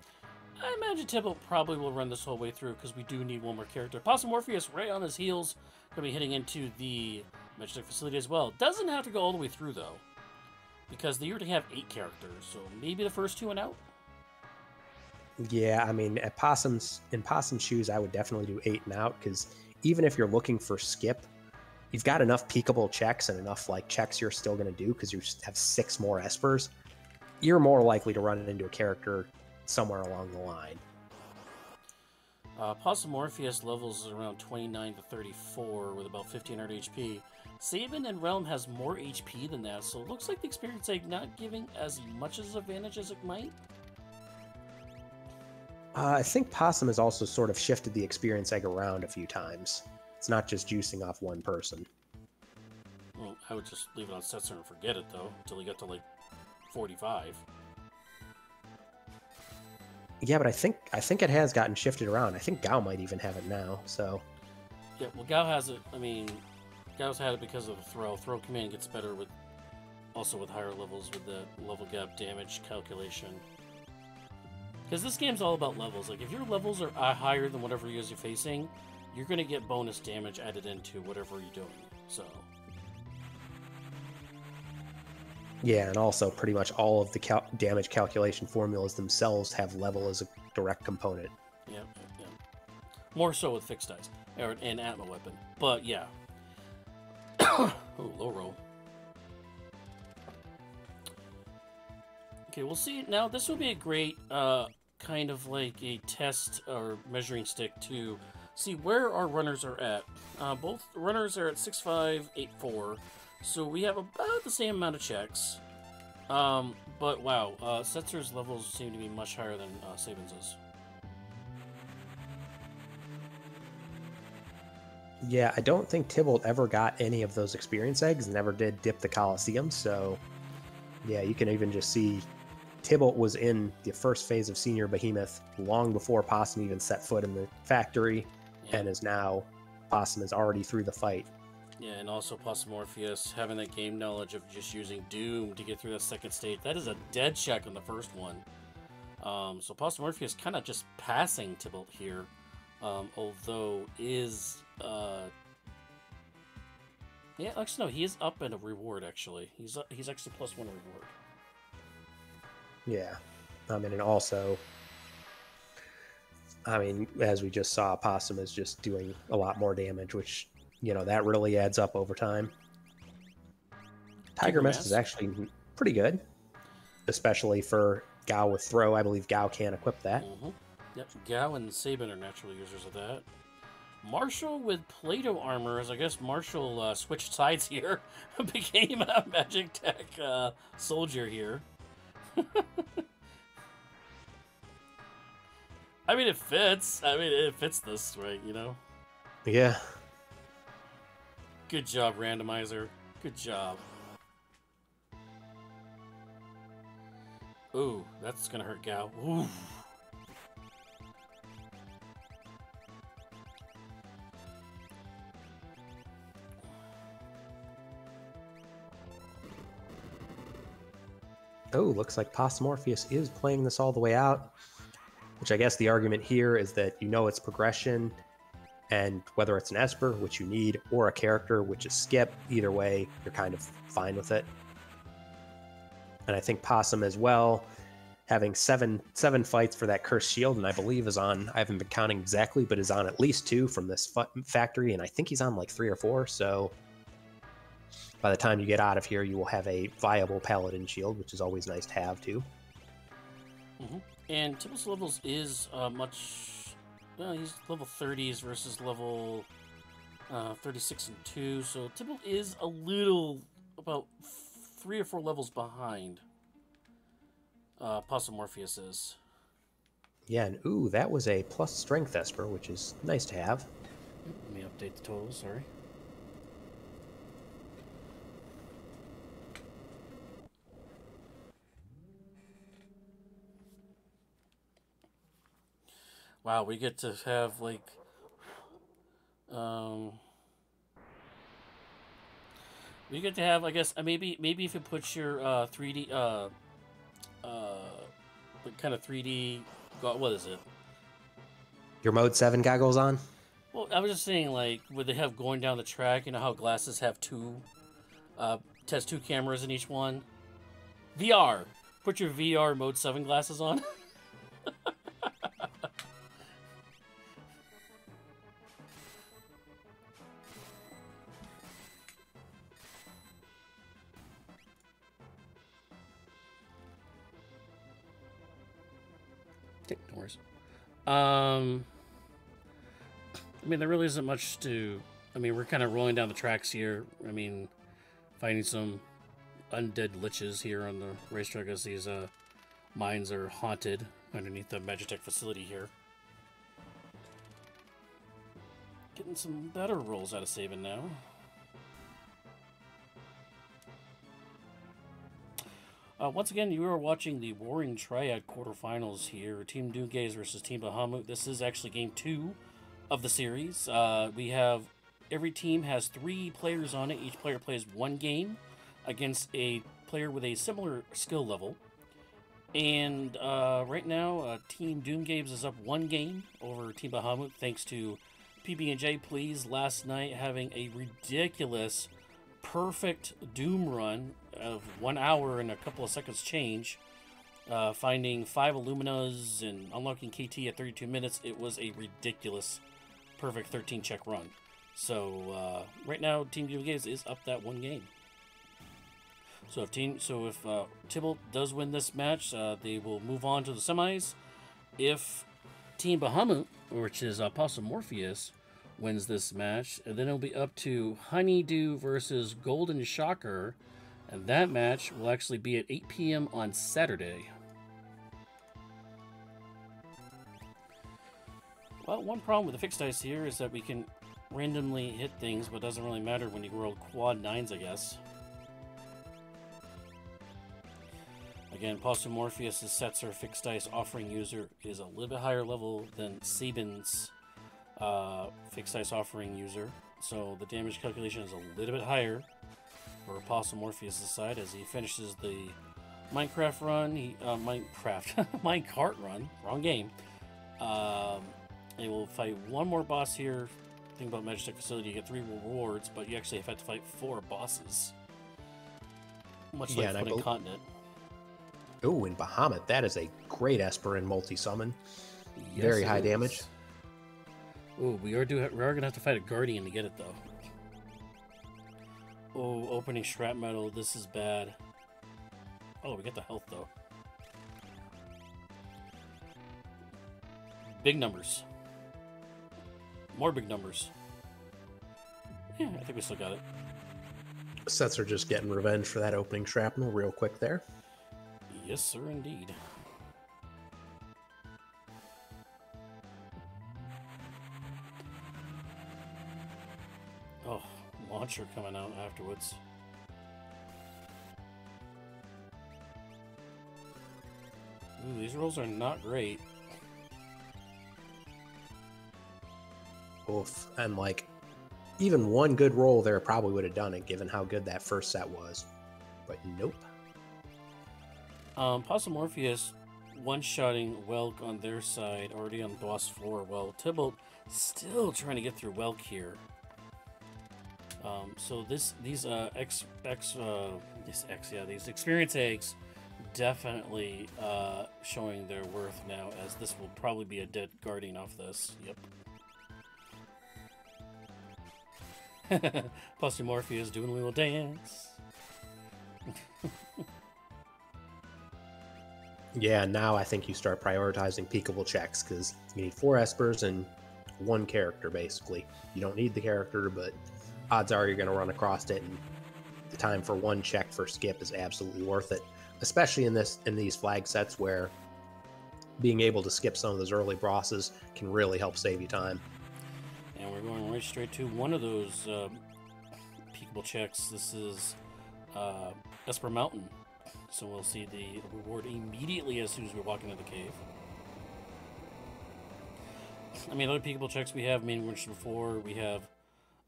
I imagine Tybalt probably will run this whole way through because we do need 1 more character. Possumorpheus right on his heels, going to be hitting into the Magitech facility as well. Doesn't have to go all the way through, though, because they already have 8 characters, so maybe the first 2 and out? Yeah, in Possum's shoes, I would definitely do 8 and out, because even if you're looking for skip, you've got enough peekable checks and enough checks you're still going to do because you have 6 more Espers. You're more likely to run into a character somewhere along the line. Possumorpheus levels around 29 to 34 with about 1500 HP. Sabin and Realm has more HP than that, so it looks like the experience egg not giving as much as advantage as it might. I think Possum has also sort of shifted the experience egg around a few times. It's not just juicing off 1 person. Well, I would just leave it on Setzer and forget it, though, until he got to, 45. Yeah, but I think it has gotten shifted around. I think Gao might even have it now, so... Yeah, well, Gao has it. Gao's had it because of the throw. Throw command gets better with higher levels with the level gap damage calculation. Because this game's all about levels. If your levels are higher than whatever you're facing, you're going to get bonus damage added into whatever you're doing. So... Yeah, and also pretty much all of the damage calculation formulas themselves have level as a direct component. Yeah. More so with fixed dice and Atma weapon. But yeah. Oh, low roll. Okay, we'll see. Now, this will be a great kind of like a test or measuring stick to see where our runners are at. Both runners are at 6.5, 8.4. So we have about the same amount of checks. But wow, Setzer's levels seem to be much higher than Sabin's is. Yeah, I don't think Tybalt ever got any of those experience eggs, never did dip the Colosseum, so Yeah, you can even just see Tybalt was in the first phase of Senior Behemoth long before Possum even set foot in the factory, and is now, Possum is already through the fight. Yeah, and also Possumorpheus having that game knowledge of just using Doom to get through the second stage. That is a dead check on the first one. So Possumorpheus kind of just passing Tybalt here, although is... yeah, actually, no, he is up in a reward, actually. He's actually +1 reward. Yeah. I mean, and also, I mean, as we just saw, Possum is just doing a lot more damage, which, you know, that really adds up over time. Tiger Mist is actually pretty good, especially for Gao with Throw. I believe Gao can equip that. Yep, Gao and Sabin are natural users of that. Marshall with Play-Doh armor, as I guess Marshall switched sides here, became a Magic Tech soldier here. I mean, it fits. I mean, it fits this, right, you know? Yeah. Good job, Randomizer. Good job. Ooh, that's gonna hurt Gao. Ooh. Oh, looks like Possumorpheus is playing this all the way out, which I guess the argument here is that you know it's progression, and whether it's an Esper, which you need, or a character, which is Skip, either way, you're kind of fine with it. And I think Possum as well, having seven fights for that Cursed Shield, and I believe is on, I haven't been counting exactly, but is on at least 2 from this factory, and I think he's on like 3 or 4, so by the time you get out of here, you will have a viable Paladin shield, which is always nice to have, too. And Tybalt's levels is much... he's level 30s versus level 36 and 2, so Tybalt is a little, about 3 or 4 levels behind Possumorpheus is. Yeah, and ooh, that was a plus strength Esper, which is nice to have. Let me update the total, sorry. Wow, we get to have, like, we get to have, I guess, maybe if it puts your 3D, kind of 3D, what is it? Your Mode 7 goggles on? Well, I was just saying, like, would they have going down the track, you know how glasses have has 2 cameras in each one? VR! Put your VR Mode 7 glasses on. No worries. I mean, there really isn't much to... I mean, we're kind of rolling down the tracks here. I mean, finding some undead liches here on the racetrack as these mines are haunted underneath the Magitech facility here. Getting some better rolls out of Sabin now. Once again, you are watching the Warring Triad quarterfinals here. Team Doomgaze versus Team Bahamut. This is actually game 2 of the series. We have, every team has 3 players on it. Each player plays 1 game against a player with a similar skill level. And right now, Team Doomgaze is up 1 game over Team Bahamut, thanks to PB&J Please last night having a ridiculous, perfect Doom run of 1 hour and a couple of seconds change, finding 5 Illuminas and unlocking KT at 32 minutes. It was a ridiculous, perfect 13 check run. So right now, Team Doomgaze is up that 1 game. So if Tybalt does win this match, they will move on to the semis. If Team Bahamut, which is Possumorpheus, wins this match, and then it'll be up to Honeydew versus Golden Shocker, and that match will actually be at 8 p.m. on Saturday. Well, one problem with the fixed dice here is that we can randomly hit things, but it doesn't really matter when you roll quad 9s, I guess. Again, Possumorpheus' sets are fixed dice offering user is a little bit higher level than Sabin's fixed dice offering user. So the damage calculation is a little bit higher for Possumorpheus' side as he finishes the Minecraft run. Minecart run. Wrong game. And we'll fight one more boss here. Think about Magic Facility, you get 3 rewards, but you actually have to fight 4 bosses. Much like Footing Continent. Oh, in Bahamut, that is a great Esper in multi-summon. Yes, very high damage. Oh, we are going to have to fight a Guardian to get it, though. Oh, opening Scrap Metal, this is bad. Oh, we get the health, though. Big numbers. More big numbers. Yeah, I think we still got it. Sets are just getting revenge for that opening shrapnel real quick there. Yes, sir, indeed. Oh, launcher coming out afterwards. Ooh, these rolls are not great. Oof. And like, even one good roll there probably would have done it, given how good that first set was. But nope. Possumorpheus one-shotting Welk on their side, already on boss 4. Well, Tybalt still trying to get through Welk here. So these experience eggs definitely showing their worth now, as this will probably be a dead Guardian off this. Yep. Possumorpheus doing a little dance. Yeah, now I think you start prioritizing peekable checks, because you need 4 Espers and 1 character, basically. You don't need the character, but odds are you're going to run across it, and the time for 1 check for skip is absolutely worth it, especially in these flag sets where being able to skip some of those early bosses can really help save you time. And we're going right straight to one of those peekable checks. This is Esper Mountain. So we'll see the reward immediately as soon as we walk into the cave. I mean, other peekable checks we have, I mean, mentioned before, we have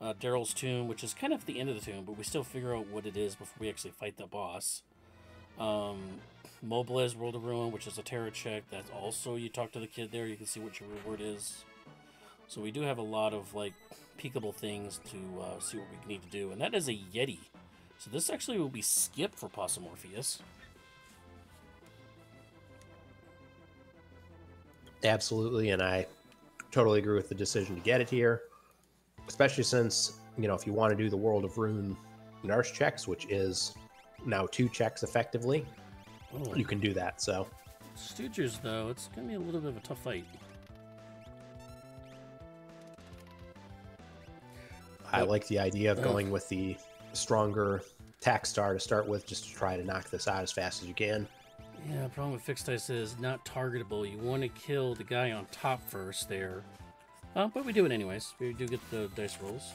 Daryl's Tomb, which is kind of at the end of the tomb, but we still figure out what it is before we actually fight the boss. Mobilize World of Ruin, which is a terror check. That's also, you talk to the kid there, you can see what your reward is. So we do have a lot of, like, peekable things to see what we need to do. And that is a Yeti. So this actually will be skip for Possumorpheus. Absolutely, and I totally agree with the decision to get it here. Especially since, you know, if you want to do the World of Ruin nurse checks, which is now 2 checks effectively, you can do that, so. Stoogers, though, it's going to be a little bit of a tough fight. I like the idea of going with the stronger tack star to start with, just to try to knock this out as fast as you can. Yeah, the problem with fixed dice is not targetable. You want to kill the guy on top first there. But we do it anyways. We do get the dice rolls.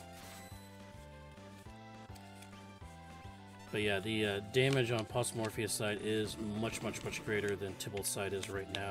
But yeah, the damage on Possumorpheus' side is much, much, much greater than Tybalt's side is right now.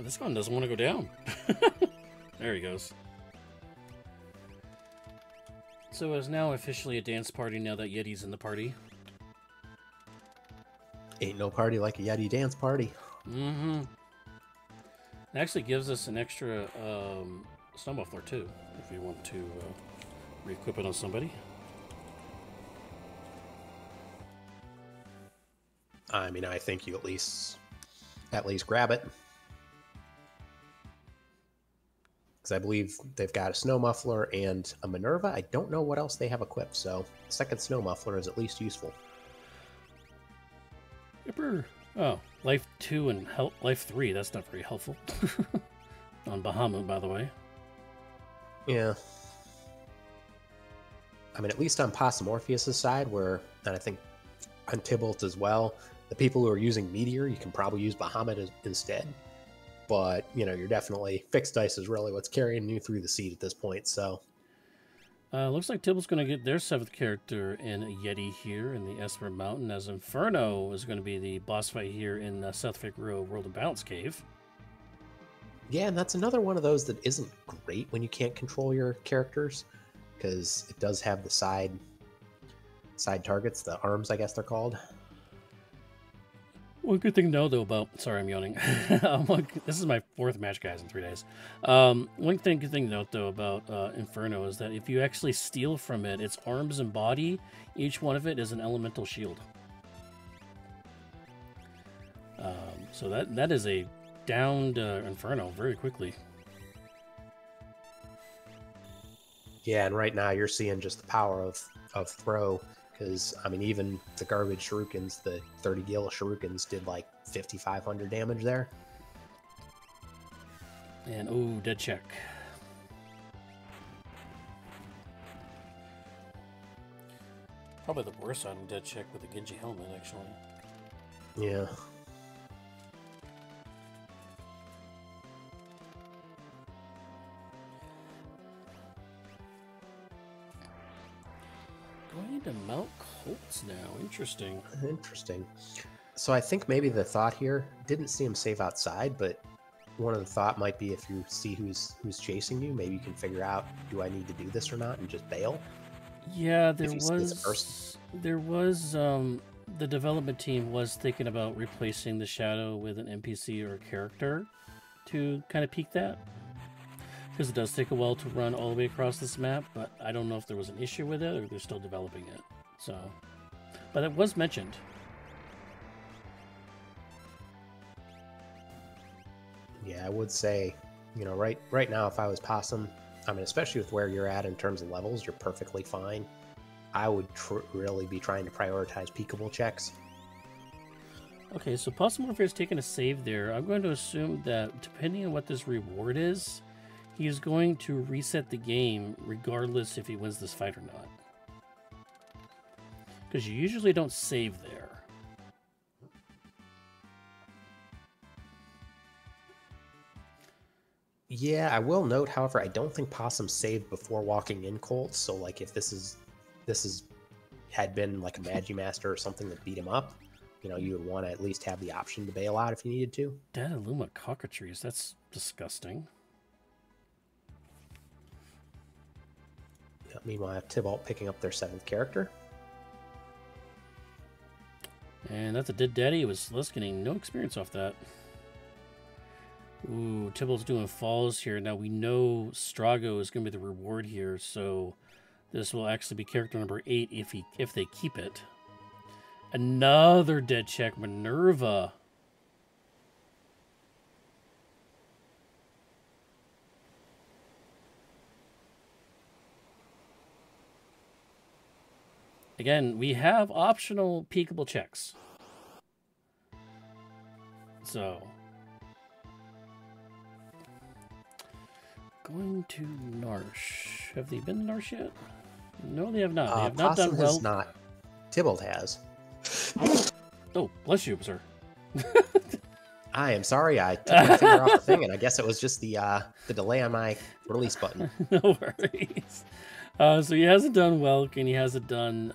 This one doesn't want to go down. There he goes. So it's now officially a dance party now that Yeti's in the party. Ain't no party like a Yeti dance party. Mm-hmm. It actually gives us an extra snow muffler too, if you want to re-equip it on somebody. I mean, I think you at least grab it. Because I believe they've got a snow muffler and a Minerva. I don't know what else they have equipped, so the second snow muffler is at least useful. Yipper. Oh, life 2 and life 3. That's not very helpful. On Bahamut, by the way. Yeah. I mean, at least on Possumorpheus' side, and I think on Tybalt as well, the people who are using Meteor, you can probably use Bahamut instead. But, you're definitely, fixed dice is really what's carrying you through the seat at this point, so. Looks like Tybalt's going to get their 7th character in Yeti here in the Esper Mountain, as Inferno is going to be the boss fight here in South Figaro World of Balance Cave. Yeah, and that's another one of those that isn't great when you can't control your characters, because it does have the side targets, the arms, I guess they're called. One good thing to know, though, about... Sorry, I'm yawning. This is my 4th match, guys, in 3 days. One good thing to note, though, about Inferno is that if you actually steal from it, its arms and body, each one of it is an elemental shield. So that is a downed Inferno very quickly. Yeah, and right now you're seeing just the power of throw. Because, I mean, even the garbage shurikens, the 30 gil shurikens, did like 5,500 damage there. And, ooh, dead check. Probably the worst on dead check with a Genji helmet, actually. Yeah. Going to mount Colts now. Interesting. Interesting. So I think maybe the thought here, didn't see him save outside, but one of the thought might be if you see who's chasing you, maybe you can figure out, do I need to do this or not, and just bail? Yeah, there was the development team was thinking about replacing the shadow with an NPC or a character to kind of peak that. Because it does take a while to run all the way across this map, but I don't know if there was an issue with it or they're still developing it. So, but it was mentioned. Yeah, I would say, right now, if I was Possum, I mean, especially with where you're at in terms of levels, you're perfectly fine. I would really be trying to prioritize peekable checks. Okay, so Possumorpheus is taking a save there. I'm going to assume that depending on what this reward is, he is going to reset the game regardless if he wins this fight or not. Because you usually don't save there. Yeah, I will note, however, I don't think Possum saved before walking in Colts. So, like, if this had been like a Magimaster or something that beat him up, you would want to at least have the option to bail out if you needed to. Dead Illuma cockatrice, that's disgusting. Meanwhile, I have Tybalt picking up their 7th character. And that's a dead daddy. It was Les getting no experience off that. Ooh, Tybalt's doing falls here. Now we know Strago is going to be the reward here, so this will actually be character number 8 if they keep it. Another dead check, Minerva. Again, we have optional peekable checks. So, going to Narsh. Have they been to Narsh yet? No, they have not. They have not done well. Has not. Tybalt has. Oh, bless you, sir. I am sorry. I took my finger off the thing, and I guess it was just the delay on my release button. No worries. So he hasn't done Welk, and he hasn't done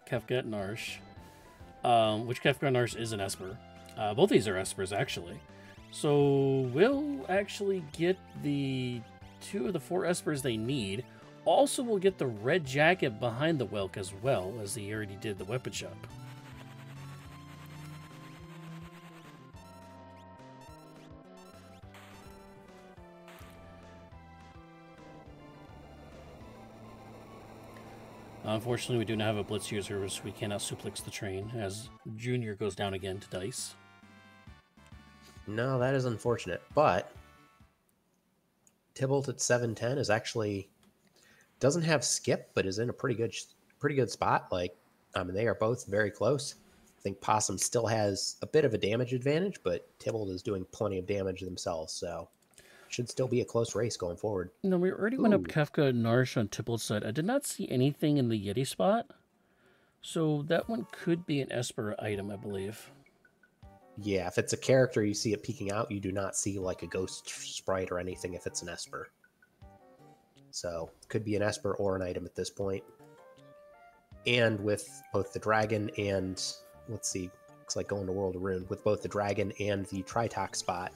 Kefka at Narsh, which Kefka at Narsh is an Esper. Both these are Espers, actually. So we'll actually get the 2 of the 4 Espers they need. Also, we'll get the red jacket behind the Welk as well, as he already did the weapon shop. Unfortunately, we do not have a Blitz user, so we cannot suplex the train, as Junior goes down again to dice. No, that is unfortunate. But Tybalt at 710 is actually doesn't have skip, but is in a pretty good spot. Like, I mean, they are both very close. I think Possum still has a bit of a damage advantage, but Tybalt is doing plenty of damage themselves, so should still be a close race going forward. No, we already went up Kefka and Narsh on Tybalt's side. I did not see anything in the Yeti spot. So that one could be an Esper item, I believe. Yeah, if it's a character, you see it peeking out. You do not see like a ghost sprite or anything if it's an Esper. So could be an Esper or an item at this point. And with both the dragon and, let's see, looks like going to World of Ruin, with both the dragon and the Tritox spot,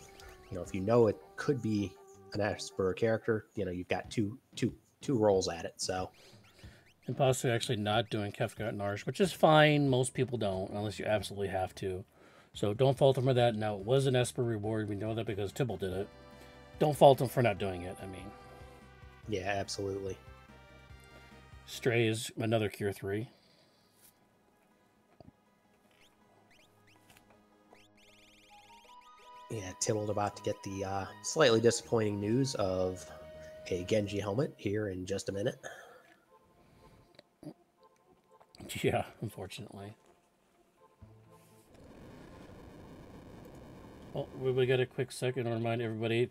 you know, if you know it could be an Esper character, you know, you've got two rolls at it. So, and possibly actually not doing Kefka and Narsh, which is fine. Most people don't, unless you absolutely have to. So don't fault them for that. Now, it was an Esper reward. We know that because Tybalt did it. Don't fault them for not doing it, I mean. Yeah, absolutely. Stray is another Cure 3. Yeah, Tybalt about to get the slightly disappointing news of a Genji helmet here in just a minute. Yeah, unfortunately. Well, we got a quick second to remind everybody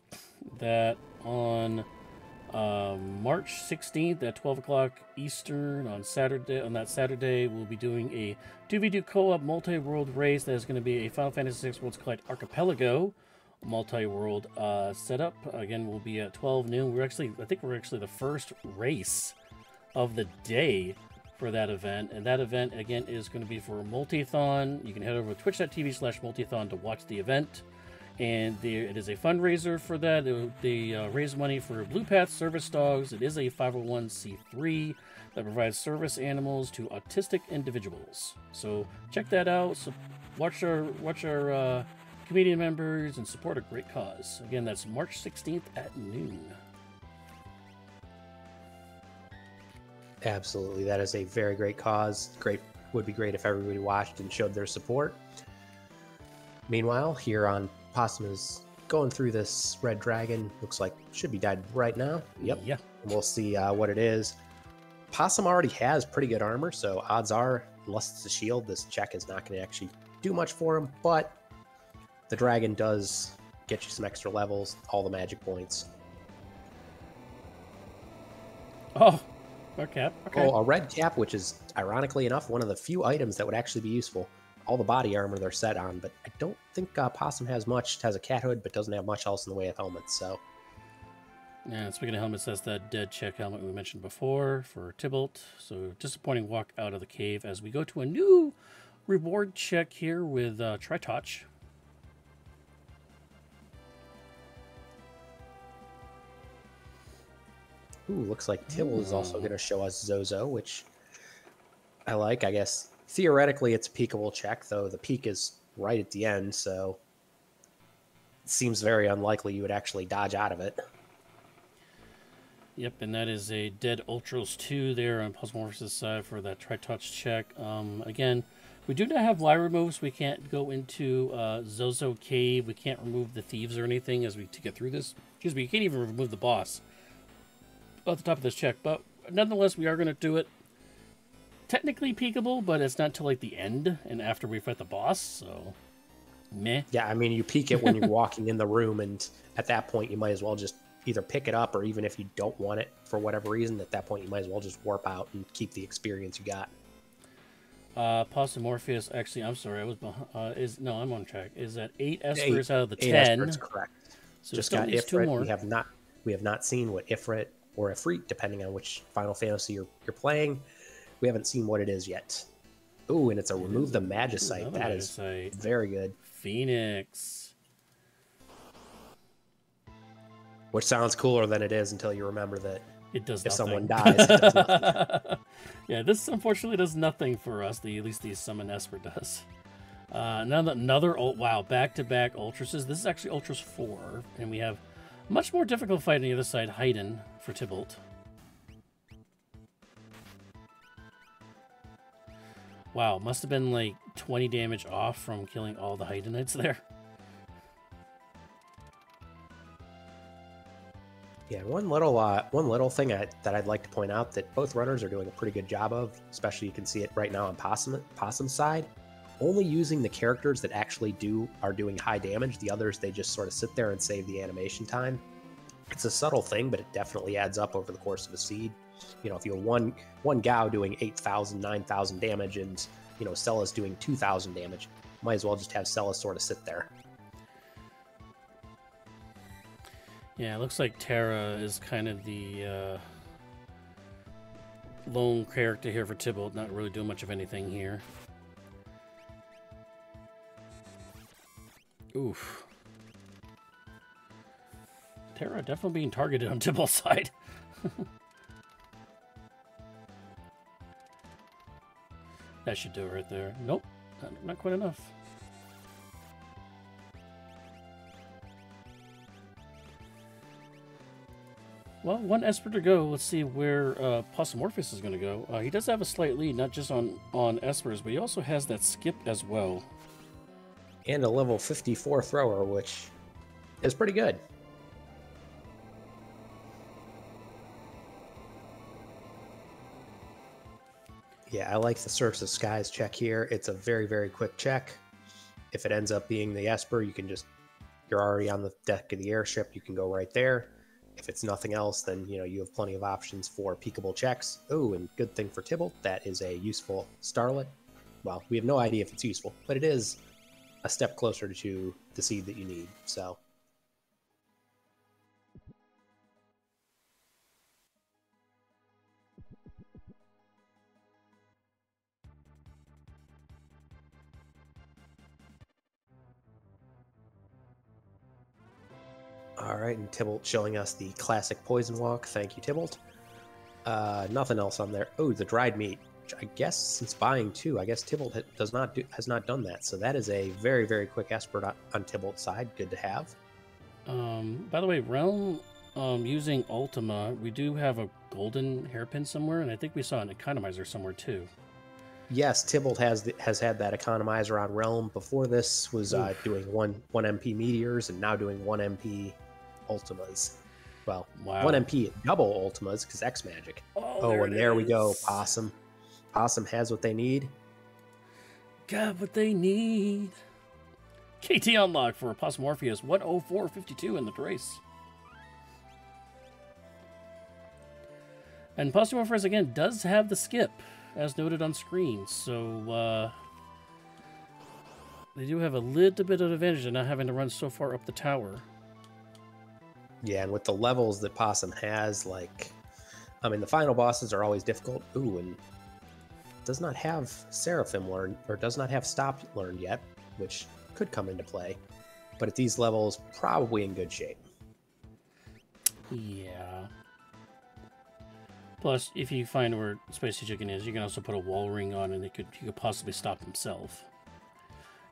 that on March 16th at 12 o'clock Eastern on that Saturday, we'll be doing a 2v2 co-op multi-world race that is going to be a Final Fantasy VI Worlds Collide Archipelago multi-world setup. Again, we'll be at 12 noon. I think we're actually the first race of the day for that event, and that event again is going to be for Multithon. You can head over to twitch.tv/Multithon to watch the event, and it is a fundraiser for that. They raise money for Blue Path Service Dogs. It is a 501c3 that provides service animals to autistic individuals. So check that out. So watch our comedian members and support a great cause. Again, that's March 16th at noon. Absolutely, that is a very great cause. Would be great if everybody watched and showed their support. Meanwhile, here on Possum is going through this red dragon. Looks like should be dead right now. Yep. Yeah. And we'll see what it is. Possum already has pretty good armor, so odds are, unless it's a shield, this check is not going to actually do much for him. But the dragon does get you some extra levels, all the magic points. Oh. Okay. Oh, a red cap, which is, ironically enough, one of the few items that would actually be useful. All the body armor they're set on, but I don't think Possum has much. Has a cat hood, but doesn't have much else in the way of helmets, so... Yeah, speaking of helmets, that's that dead check helmet we mentioned before for Tybalt. So, disappointing walk out of the cave as we go to a new reward check here with Tritoch. Ooh, looks like Tybalt is also going to show us Zozo, which I like. I guess theoretically it's a peekable check, though the peak is right at the end, so it seems very unlikely you would actually dodge out of it. Yep, and that is a dead Ultros 2 there on Possumorpheus' side for that Tritoch check. Again, we do not have Lyra moves. We can't go into Zozo Cave. We can't remove the thieves or anything to get through this. Excuse me, you can't even remove the boss at the top of this check, but nonetheless, we are going to do it. Technically peekable, but it's not till like the end and after we fight the boss, so meh. Yeah, I mean, you peek it when you're walking in the room, and at that point, you might as well just either pick it up, or even if you don't want it for whatever reason, at that point, you might as well just warp out and keep the experience you got. Possumorpheus, actually, I'm sorry, I'm on track. Is that 8 Espers out of the 10? 8 Espers, correct. So just got Ifrit. 2 more. We have not seen what Ifrit or Ifrit, depending on which Final Fantasy you're playing. We haven't seen what it is yet. Ooh, and it's a remove the Magicite. That is very good. Phoenix. Which sounds cooler than it is until you remember that it does if nothing. someone dies, it does nothing. Yeah, this unfortunately does nothing for us. At least the Summon Esper does. Another wow, back-to-back Ultruses. This is actually Ultras 4, and we have much more difficult fight on the other side, Haydn, for Tybalt. Wow, must have been like 20 damage off from killing all the Haydnites there. Yeah, one little thing that I'd like to point out that both runners are doing a pretty good job of, especially you can see it right now on Possum's side, only using the characters that actually are doing high damage. The others, they just sort of sit there and save the animation time. It's a subtle thing, but it definitely adds up over the course of a seed. You know, if you have one Gao doing 8,000, 9,000 damage, and you know Cella's doing 2,000 damage, might as well just have Cella sort of sit there. Yeah, it looks like Terra is kind of the lone character here for Tybalt, not really doing much of anything here. Oof. Terra definitely being targeted on Tybalt's side. That should do it right there. Nope, not quite enough. Well, one Esper to go. Let's see where Possumorpheus is going to go. He does have a slight lead, not just on Espers, but he also has that skip as well. And a level 54 thrower, which is pretty good. Yeah, I like the Search the Skies check here. It's a very, very quick check. If it ends up being the Esper, you're already on the deck of the airship. You can go right there. If it's nothing else, then you have plenty of options for peekable checks. Oh, and good thing for Tybalt, that is a useful Starlet. Well, we have no idea if it's useful, but it is a step closer to the seed that you need. So, all right, and Tybalt showing us the classic Poison Walk. Thank you, Tybalt. Nothing else on there. Oh, the dried meat. I guess since buying 2, I guess Tybalt has not done that. So that is a very, very quick Esper on Tybalt's side. Good to have. By the way, Realm using Ultima, we do have a golden hairpin somewhere, and I think we saw an economizer somewhere too. Yes, Tybalt has had that economizer on Realm. Before this was doing 1 MP meteors, and now doing 1 MP Ultimas. Well, wow. 1 MP double Ultimas because X magic. Oh, and there we go. Possum. Possum has what they need. Got what they need. KT unlock for Possumorpheus 104.52 in the race. And Possumorpheus again does have the skip, as noted on screen. So they do have a little bit of advantage in not having to run so far up the tower. Yeah, and with the levels that Possum has, the final bosses are always difficult. Ooh, and does not have Seraphim learned, or does not have Stop learned yet, which could come into play. But at these levels, probably in good shape. Yeah. Plus, if you find where Spicy Chicken is, you can also put a wall ring on, and he could possibly stop himself.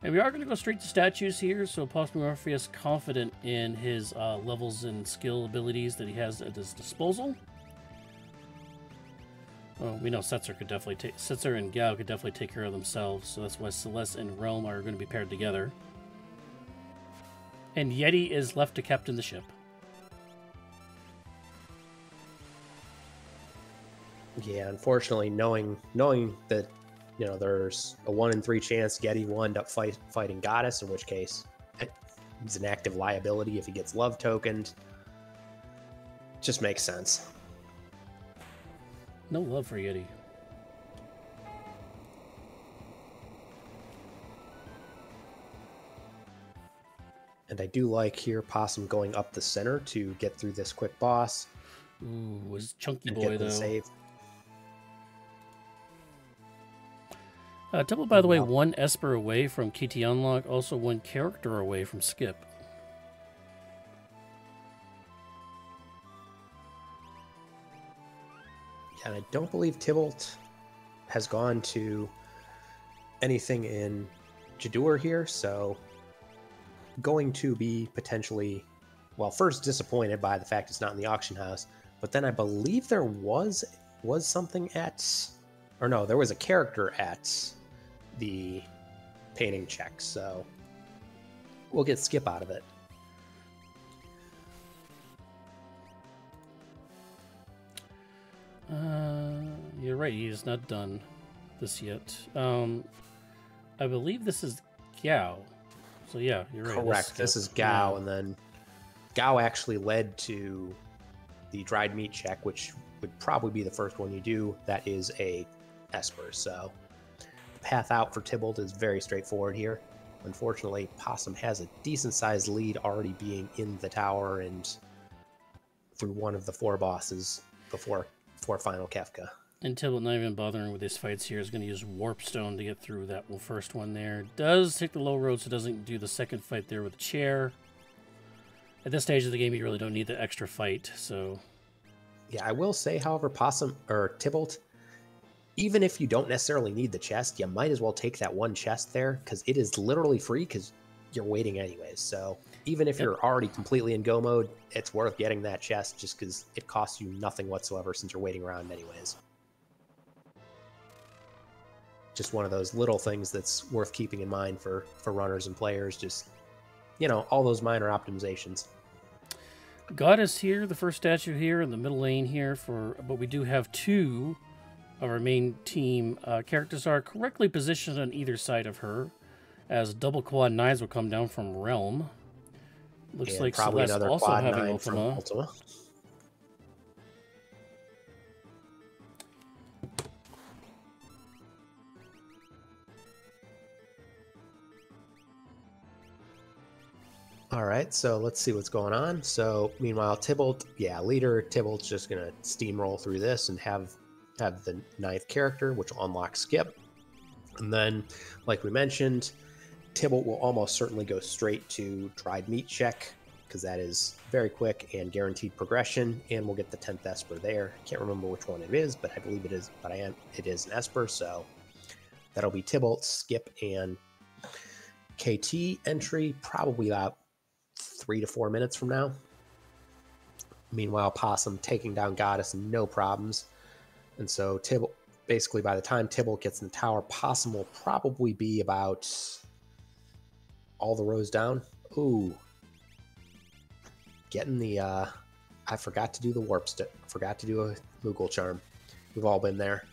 And we are going to go straight to statues here, so Possumorpheus confident in his levels and skill abilities that he has at his disposal. Well, we know Setzer and Gao could definitely take care of themselves, so that's why Celeste and Realm are going to be paired together. And Yeti is left to captain the ship. Yeah, unfortunately, knowing that there's a 1 in 3 chance Yeti will end up fighting Goddess, in which case he's an active liability if he gets love tokened. Just makes sense. No love for Yeti. And I do like here Possum going up the center to get through this quick boss. Ooh, was Chunky Boy though. Save. Double, by the way, 1 Esper away from KT unlock, also 1 character away from skip. And I don't believe Tybalt has gone to anything in Jadur here, so going to be potentially, well, first disappointed by the fact it's not in the auction house, but then I believe there was something at, or no, there was a character at the painting check, so we'll get skip out of it. You're right, he is not done this yet. I believe this is Gao. So yeah, you're right. Correct. This is Gao, and then Gao actually led to the dried meat check, which would probably be the first one you do. That is a Esper. So the path out for Tybalt is very straightforward here. Unfortunately, Possum has a decent-sized lead already being in the tower and through one of the 4 bosses before final Kefka. And Tybalt, not even bothering with his fights here, is going to use Warp Stone to get through that first one there. Does take the low road, so doesn't do the second fight there with the chair. At this stage of the game, you really don't need the extra fight, so... Yeah, I will say, however, Tybalt, even if you don't necessarily need the chest, you might as well take that one chest there, because it is literally free, because you're waiting anyways. So even if you're already completely in go mode, it's worth getting that chest, just because it costs you nothing whatsoever since you're waiting around anyways. Just one of those little things that's worth keeping in mind for runners and players. Just, you know, all those minor optimizations. Goddess here, the first statue here in the middle lane here, but we do have 2 of our main team characters are correctly positioned on either side of her, as double quad 9s will come down from Realm. Looks and like probably Celeste another also quad having 9 Ultima. from Ultima. All right, so let's see what's going on. So meanwhile, Tybalt, leader Tybalt's just gonna steamroll through this and have the 9th character, which will unlock Skip. And then, like we mentioned, Tybalt will almost certainly go straight to dried meat check, because that is very quick and guaranteed progression, and we'll get the 10th Esper there. Can't remember which one it is, but I believe it is. It is an Esper, so that'll be Tybalt, Skip, and KT entry, probably about 3 to 4 minutes from now. Meanwhile, Possum taking down Goddess, no problems. And so Tybalt, basically by the time Tybalt gets in the tower, Possum will probably be about all the rows down. Ooh. Getting the, I forgot to do the warp stick. Forgot to do a Moogle charm. We've all been there.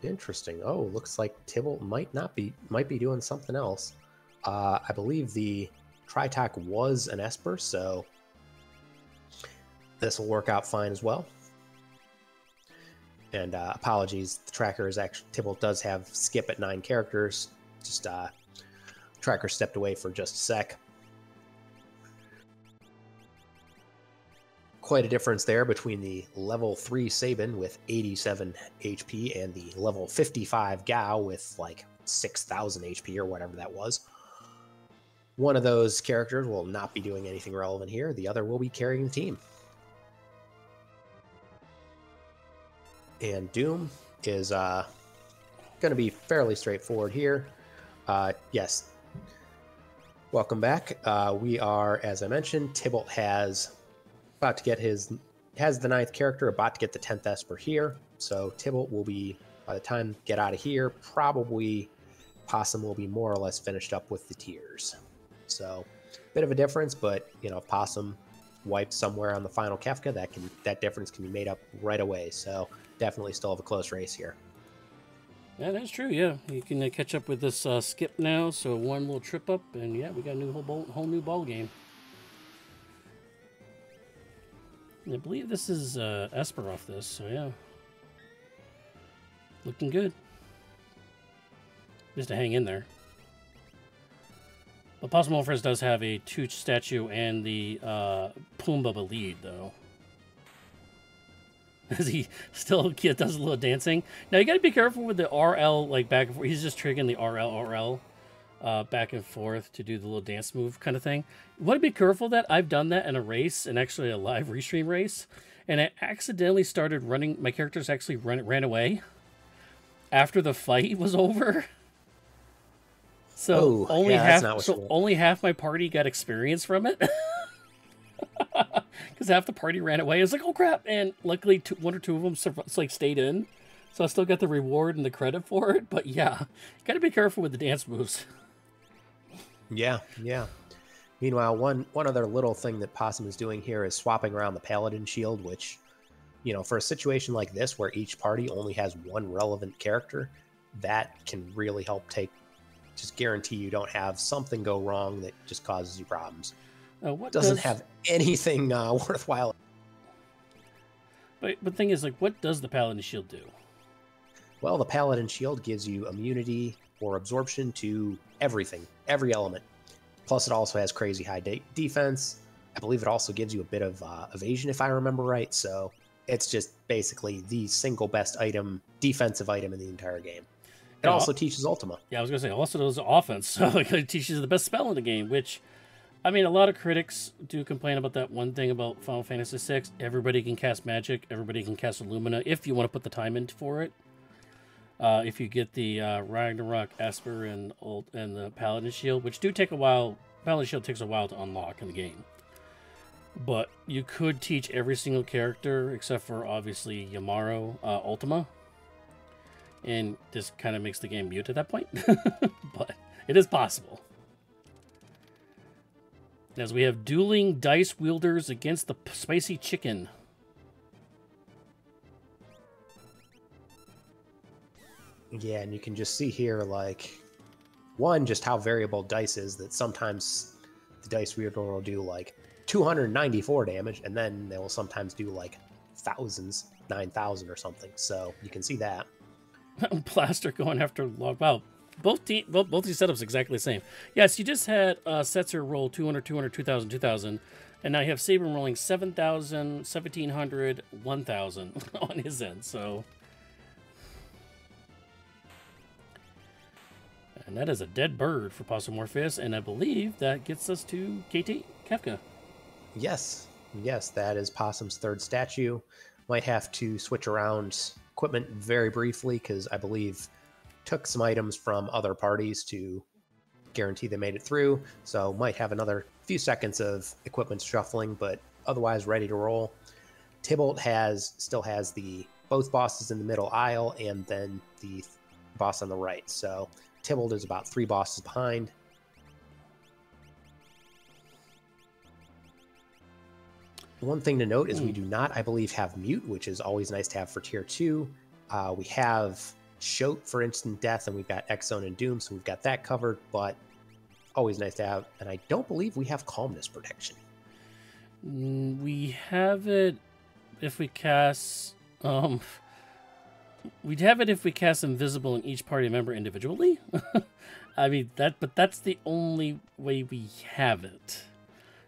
Interesting. Oh, looks like Tybalt might be doing something else. I believe the Triads was an Esper, so this will work out fine as well. And apologies, the tracker is actually, Tybalt does have Skip at 9 characters. Just tracker stepped away for just a sec. Quite a difference there between the level 3 Sabin with 87 HP and the level 55 Gao with like 6,000 HP or whatever that was. One of those characters will not be doing anything relevant here. The other will be carrying the team. And Doom is going to be fairly straightforward here. Yes. Welcome back. We are, as I mentioned, Tybalt has the 9th character, about to get the 10th Esper here. So Tybalt will be, by the time get out of here, probably Possum will be more or less finished up with the tiers. So bit of a difference, but you know, if Possum wipes somewhere on the final Kefka, that difference can be made up right away. So definitely still have a close race here. Yeah, that's true. Yeah, you can catch up with this Skip now. So one little trip up, and yeah, we got a whole new ball game. I believe this is Esper off this, so yeah. Looking good. Just to hang in there. But Possumorpheus does have a 2 statue and the Pumbaa lead, though. As he still does a little dancing. Now, you got to be careful with the RL, like, back and forth. He's just triggering the RL, back and forth to do the little dance move kind of thing. You want to be careful that I've done that in a race, and actually a live restream race, and I accidentally started running. My characters actually ran away after the fight was over. So only half my party got experience from it. Because half the party ran away. I was like, oh crap! And luckily, 1 or 2 of them stayed in, so I still got the reward and the credit for it. But yeah, got to be careful with the dance moves. Yeah. Meanwhile, one other little thing that Possum is doing here is swapping around the Paladin shield, which you know, for a situation like this where each party only has one relevant character, that can really help just guarantee you don't have something go wrong that just causes you problems. What doesn't have anything worthwhile. But the thing is, like, what does the Paladin Shield do? Well, the Paladin Shield gives you immunity or absorption to everything, every element. Plus, it also has crazy high defense. I believe it also gives you a bit of evasion, if I remember right. So it's just basically the single best defensive item in the entire game. It also teaches Ultima. Yeah, I was going to say, also does offense. So it teaches you the best spell in the game, which, I mean, a lot of critics do complain about that one thing about Final Fantasy VI. Everybody can cast magic. Everybody can cast Illumina if you want to put the time in for it. If you get the Ragnarok, Esper, and the Paladin Shield, which do take a while. Paladin Shield takes a while to unlock in the game. But you could teach every single character, except for, obviously, Yamaro, Ultima. And this kind of makes the game mute at that point. But it is possible. As we have dueling dice wielders against the spicy chicken. Yeah, and you can just see here, like, one, just how variable dice is, that sometimes the dice wielder will do, like, 294 damage, and then they will sometimes do, like, thousands, 9,000 or something. So you can see that. Blaster going after log. Wow. Both these setups exactly the same. Yes, you just had Setzer roll 200, 200, 2,000, 2,000. And now you have Saber rolling 7,000, 1,700, 1,000 on his end. So... And that is a dead bird for Possumorpheus, and I believe that gets us to KT Kefka. Yes, that is Possum's third statue. Might have to switch around equipment very briefly, because I believe took some items from other parties to guarantee they made it through, so might have another few seconds of equipment shuffling, but otherwise ready to roll. Tybalt still has both bosses in the middle aisle, and then the boss on the right, so Tybalt is about 3 bosses behind. One thing to note is we do not, I believe, have Mute, which is always nice to have for Tier 2. We have Shoat for instant death, and we've got X-Zone and Doom, so we've got that covered, but always nice to have. And I don't believe we have Calmness protection. We have it if we cast... We'd have it if we cast Invisible in each party member individually. I mean, but that's the only way we have it.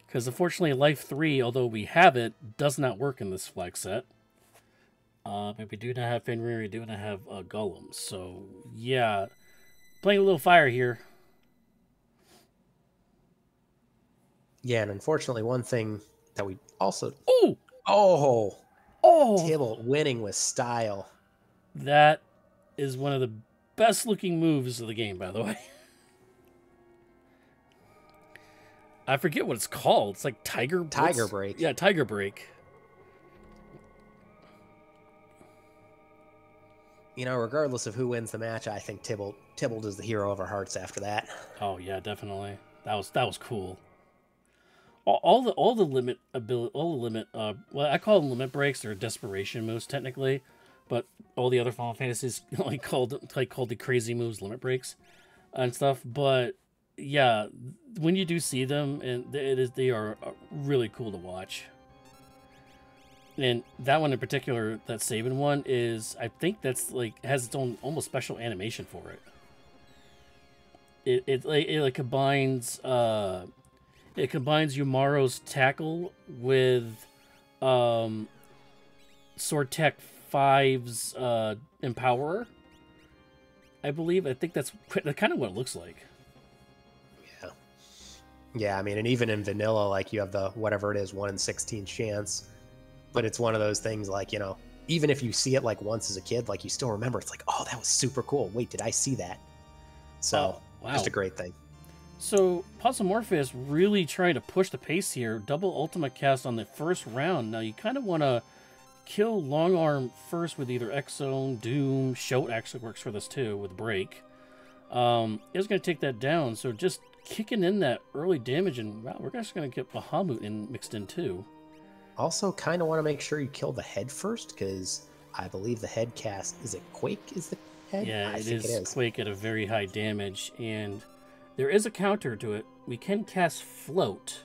Because unfortunately, Life 3, although we have it, does not work in this flag set. But we do not have Fenrir, we do not have Gollum. So, yeah. Playing a little fire here. Yeah, and unfortunately, one thing that we also... Oh! Tybalt winning with style. That is one of the best looking moves of the game, by the way. I forget what it's called. It's like Tiger Break. Yeah, Tiger Break. You know, regardless of who wins the match, I think Tybalt is the hero of our hearts after that. Oh yeah, definitely. That was cool. All the limit ability, well, I call them limit breaks. They're desperation moves technically. But all the other Final Fantasies called the crazy moves limit breaks and stuff. But yeah, when you do see them, and they are really cool to watch. And that one in particular, that Sabin one, is, I think that's has its own almost special animation for it. It combines Yumaro's tackle with Sword Tech 5's Empowerer, I believe. I think that's kind of what it looks like. Yeah, I mean, and even in vanilla, like, you have the whatever it is, 1 in 16 chance, but it's one of those things, like, you know, even if you see it like once as a kid, like, you still remember. It's like, oh, that was super cool. Wait, did I see that? So wow. Just a great thing. So Possumorpheus really trying to push the pace here. Double Ultima cast on the first round. Now you kind of want to kill Long Arm first with either X-Zone, Doom. Shoat actually works for this too with Break. It's going to take that down. So just kicking in that early damage, and wow, we're actually going to get Bahamut mixed in too. Also, kind of want to make sure you kill the head first, because I believe the head cast, is it Quake is the head? Yeah, I it think it is is. Quake at a very high damage, and there is a counter to it. We can cast Float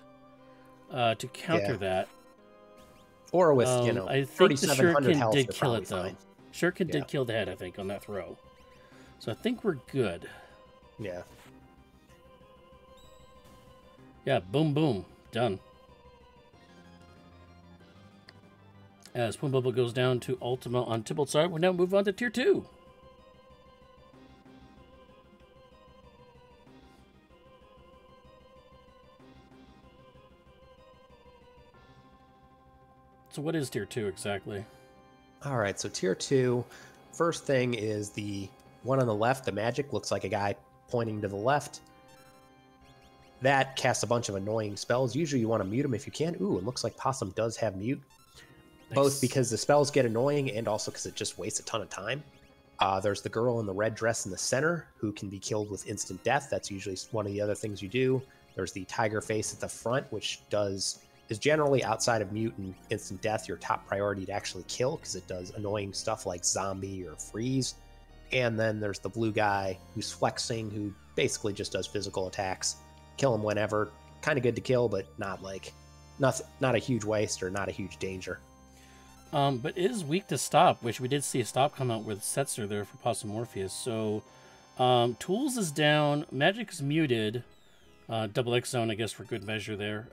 to counter Yeah. that. Or with, I think the 3,700 Shuriken health, did you're kill probably it, though. fine. Shuriken Yeah. did kill the head, I think, on that throw. So I think we're good. Yeah. Yeah, boom, boom. Done. As Spoon Bubble goes down to Ultima on Tybalt's side, we'll now move on to Tier 2. So what is Tier 2 exactly? All right, so Tier 2, first thing is the one on the left, the magic, looks like a guy pointing to the left. That casts a bunch of annoying spells. Usually you want to mute them if you can. Ooh, it looks like Possum does have mute. Nice. Both because the spells get annoying and also because it just wastes a ton of time. There's the girl in the red dress in the center who can be killed with instant death. That's usually one of the other things you do. There's the tiger face at the front, which is generally, outside of mute and instant death, your top priority to actually kill, because it does annoying stuff like zombie or freeze. And then there's the blue guy who's flexing, who basically just does physical attacks. Kill him whenever. Kind of good to kill, but not a huge waste or not a huge danger. But it is weak to stop, which we did see a stop come out with Setzer there for Possumorpheus. So Tools is down, Magic is muted, Double X Zone, I guess, for good measure there.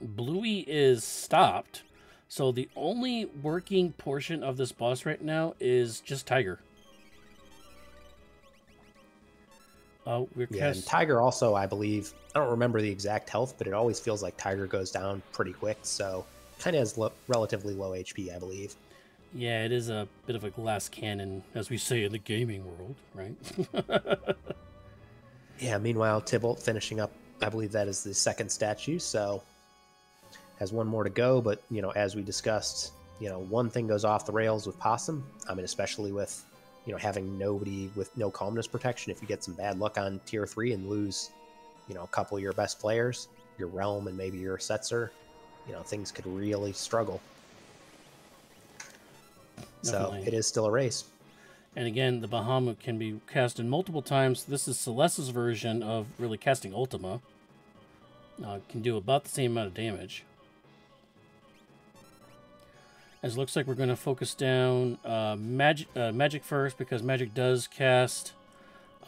Bluey is stopped, so the only working portion of this boss right now is just Tiger. And Tiger also, I believe, I don't remember the exact health, but it always feels like Tiger goes down pretty quick, so kind of has relatively low HP, I believe. Yeah, it is a bit of a glass cannon, as we say in the gaming world, right? Yeah, meanwhile, Tybalt finishing up, I believe that is the second statue, so has one more to go, but, as we discussed, one thing goes off the rails with Possum, especially with, having nobody with no calmness protection. If you get some bad luck on Tier 3 and lose, a couple of your best players, your Realm and maybe your Setzer, things could really struggle. Definitely. So it is still a race. And again, the Bahamut can be casted multiple times. This is Celeste's version of really casting Ultima. Can do about the same amount of damage. As it looks like we're going to focus down Magic first, because Magic does cast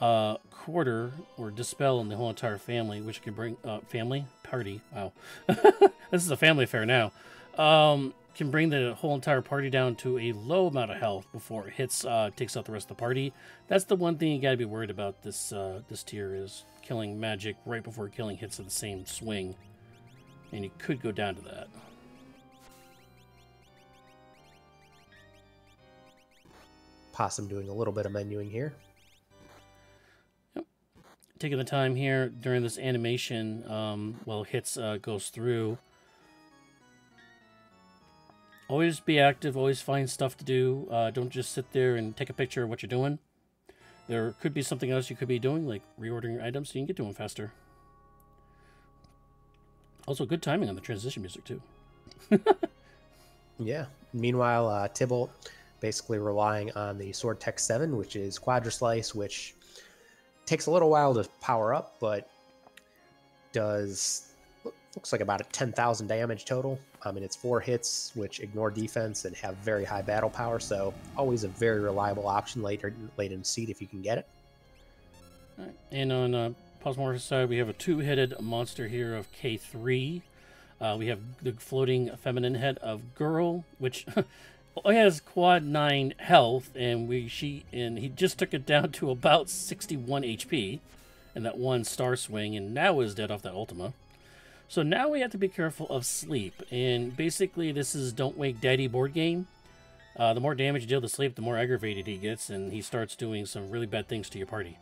Quarter or Dispel in the whole entire family, which can bring party. Wow, this is a family affair now. Can bring the whole entire party down to a low amount of health before it hits takes out the rest of the party. That's the one thing you got to be worried about this this tier, is killing Magic right before killing hits of the same swing, and you could go down to that. Possum doing a little bit of menuing here. Yep. Taking the time here during this animation while hits goes through. Always be active, always find stuff to do. Don't just sit there and take a picture of what you're doing. There could be something else you could be doing, like reordering your items so you can get to them faster. Also, good timing on the transition music, too. Yeah. Meanwhile, Tybalt basically relying on the Sword Tech 7, which is Quadra Slice, which takes a little while to power up, but looks like about 10,000 damage total. It's 4 hits, which ignore defense and have very high battle power, so always a very reliable option late in seed if you can get it. All right. And on Possumorpheus side, we have a 2-headed monster here of K3. We have the floating feminine head of Girl, which has quad 9 health, and he just took it down to about 61 HP in that one star swing, and now is dead off that Ultima. So now we have to be careful of sleep, and basically this is Don't Wake Daddy board game. The more damage you deal to sleep, the more aggravated he gets, and he starts doing some really bad things to your party.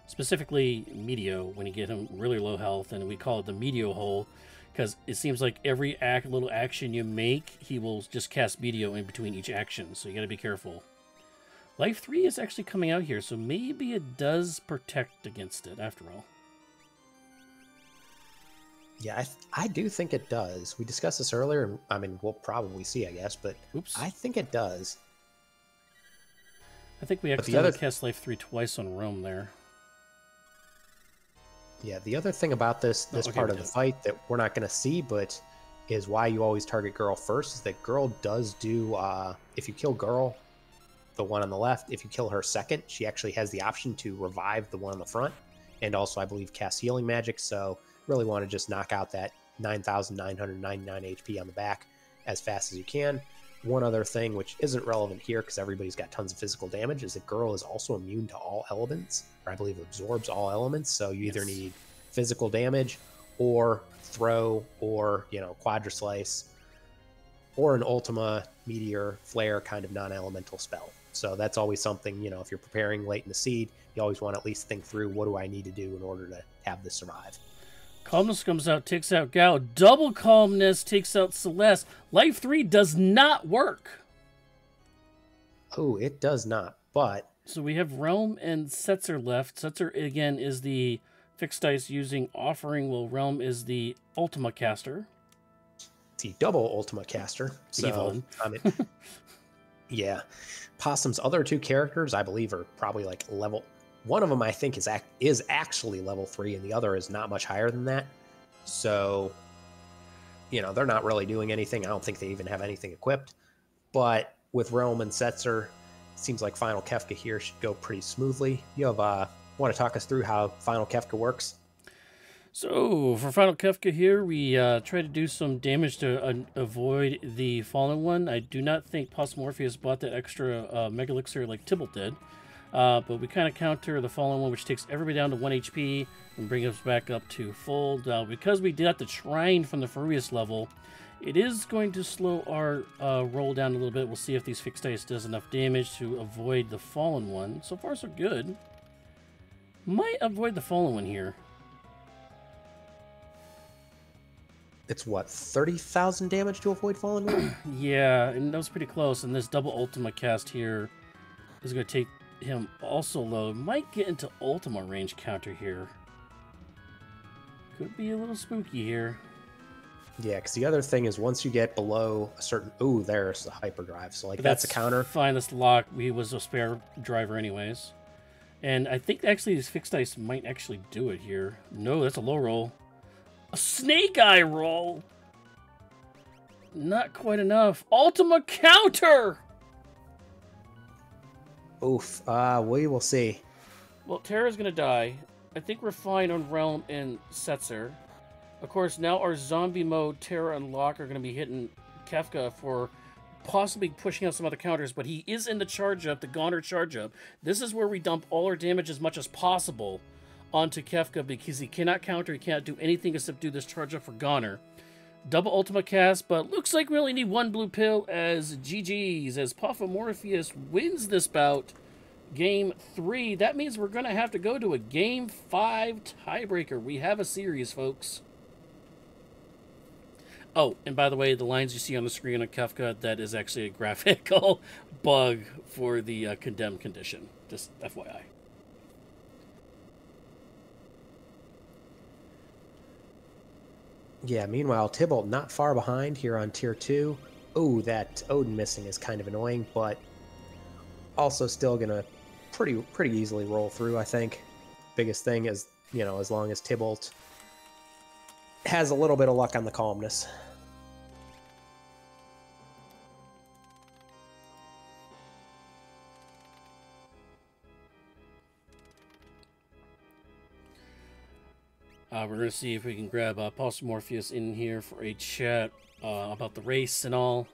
Specifically Medio, when you get him really low health, and we call it the Medio hole, because it seems like every little action you make, he will just cast Medio in between each action, so you gotta be careful. Life 3 is actually coming out here, so maybe it does protect against it after all. Yeah, I do think it does. We discussed this earlier, and I mean, we'll probably see, I guess, but Oops. I think it does. I think we accidentally cast Life 3 twice on Rome there. Yeah, the other thing about this part of the fight that we're not going to see, but is why you always target Girl first, is that Girl does do, if you kill Girl, the one on the left, if you kill her second, she actually has the option to revive the one on the front, and also, I believe, cast healing magic, so really want to just knock out that 9,999 HP on the back as fast as you can. One other thing, which isn't relevant here because everybody's got tons of physical damage, is that Girl is also immune to all elements, or I believe absorbs all elements, so you either need physical damage or throw or, you know, Quadra Slice or an Ultima, Meteor, Flare kind of non-elemental spell. So that's always something, you know, if you're preparing late in the seed, you always want to at least think through, what do I need to do in order to have this survive? Calmness comes out, takes out Gao. Double Calmness takes out Celeste. Life 3 does not work. Oh, it does not, but... So we have Realm and Setzer left. Setzer, again, is the fixed dice using Offering, while Realm is the Ultima caster. The double Ultima caster. So, I mean, yeah. Possum's other two characters, I believe, are probably like level... One of them, I think, is actually level 3, and the other is not much higher than that. So, you know, they're not really doing anything. I don't think they even have anything equipped. But with Realm and Setzer, it seems like Final Kefka here should go pretty smoothly. You have, want to talk us through how Final Kefka works? So, for Final Kefka here, we try to do some damage to avoid the Fallen One. I do not think Possumorpheus bought that extra Mega Elixir like Tybalt did. But we kind of counter the Fallen One, which takes everybody down to 1 HP and brings us back up to full. Now, because we did the Shrine from the Furious level, it is going to slow our roll down a little bit. We'll see if these fixed dice does enough damage to avoid the Fallen One. So far, so good. Might avoid the Fallen One here. It's what, 30,000 damage to avoid Fallen One? Yeah, and that was pretty close. And this double Ultima cast here is going to take him also low. Might get into Ultima range counter here. Could be a little spooky here. Yeah, because the other thing is once you get below a certain... Ooh, there's the hyperdrive. So, like, that's a counter. Fine, that's lock. He was a spare driver anyways. And I think actually these fixed dice might actually do it here. No, that's a low roll. A snake eye roll! Not quite enough. Ultima counter! Oof. We will see. Well, Terra's gonna die. I think we're fine on Realm and Setzer. Of course, now our zombie mode, Terra and Locke are gonna be hitting Kefka for possibly pushing out some other counters, but he is in the charge up, the Goner charge up. This is where we dump all our damage as much as possible onto Kefka because he cannot counter, he can't do anything except do this charge up for Goner. Double Ultima cast, but looks like we only need one blue pill as GG's, as Possumorpheus wins this bout. Game 3. That means we're going to have to go to a Game 5 tiebreaker. We have a series, folks. Oh, and by the way, the lines you see on the screen on Kefka, that is actually a graphical bug for the condemned condition. Just FYI. Yeah, meanwhile, Tybalt not far behind here on Tier 2. Oh, that Odin missing is kind of annoying, but also still going to pretty easily roll through, I think. Biggest thing is, you know, as long as Tybalt has a little bit of luck on the calmness. We're going to see if we can grab Possumorpheus in here for a chat about the race and all.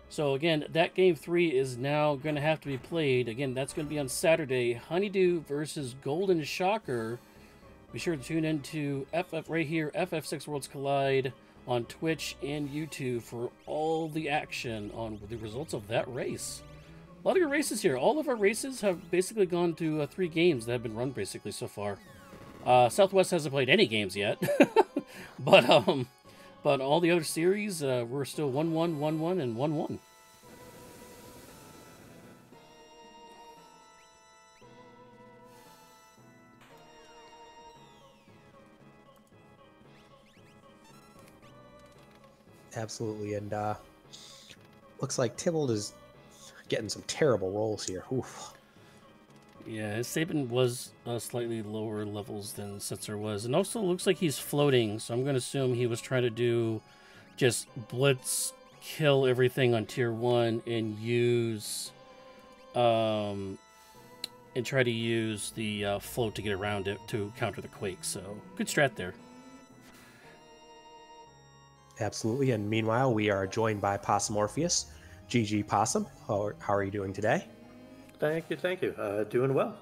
So again, that Game 3 is now going to have to be played. Again, that's going to be on Saturday. Honeydew versus Golden Shocker. Be sure to tune in to FF right here, FF6 Worlds Collide on Twitch and YouTube for all the action on the results of that race. A lot of good races here. All of our races have basically gone to 3 games that have been run basically so far. Southwest hasn't played any games yet, but all the other series we're still 1-1, 1-1, and 1-1. Absolutely. And looks like Tybalt is getting some terrible rolls here. Oof. Yeah, his Saban was slightly lower levels than Setzer was. And also looks like he's floating, so I'm going to assume he was trying to do just blitz, kill everything on tier 1, and use... and try to use the float to get around it to counter the Quake. So, good strat there. Absolutely. And meanwhile, we are joined by Possumorpheus. GG Possum, how are you doing today? Thank you. Doing well.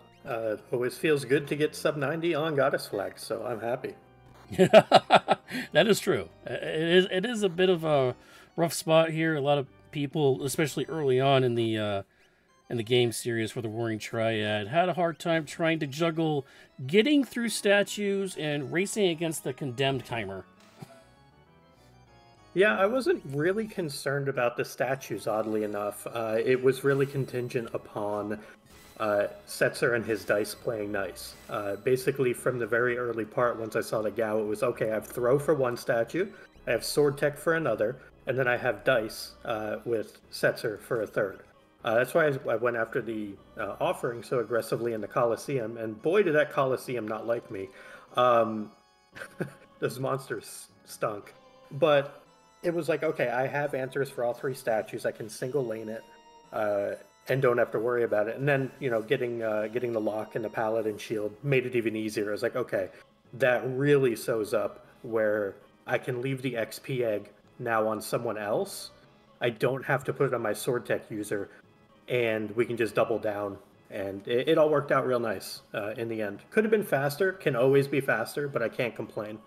Always feels good to get sub 90 on Goddess Flag, so I'm happy. That is true. It is a bit of a rough spot here. A lot of people, especially early on in the game series for the Warring Triad, had a hard time trying to juggle getting through statues and racing against the condemned timer. Yeah, I wasn't really concerned about the statues, oddly enough. It was really contingent upon Setzer and his dice playing nice. Basically, from the very early part, once I saw the Gao, it was, okay, I have throw for one statue, I have sword tech for another, and then I have dice with Setzer for a third. That's why I went after the offering so aggressively in the Colosseum, and boy, did that Colosseum not like me. Those monsters stunk. But it was like, okay, I have answers for all three statues. I can single lane it and don't have to worry about it. And then, getting the lock and the Paladin shield made it even easier. I was like, okay, that really sews up where I can leave the XP egg now on someone else. I don't have to put it on my sword tech user, and we can just double down. And it all worked out real nice in the end. Could have been faster, can always be faster, but I can't complain.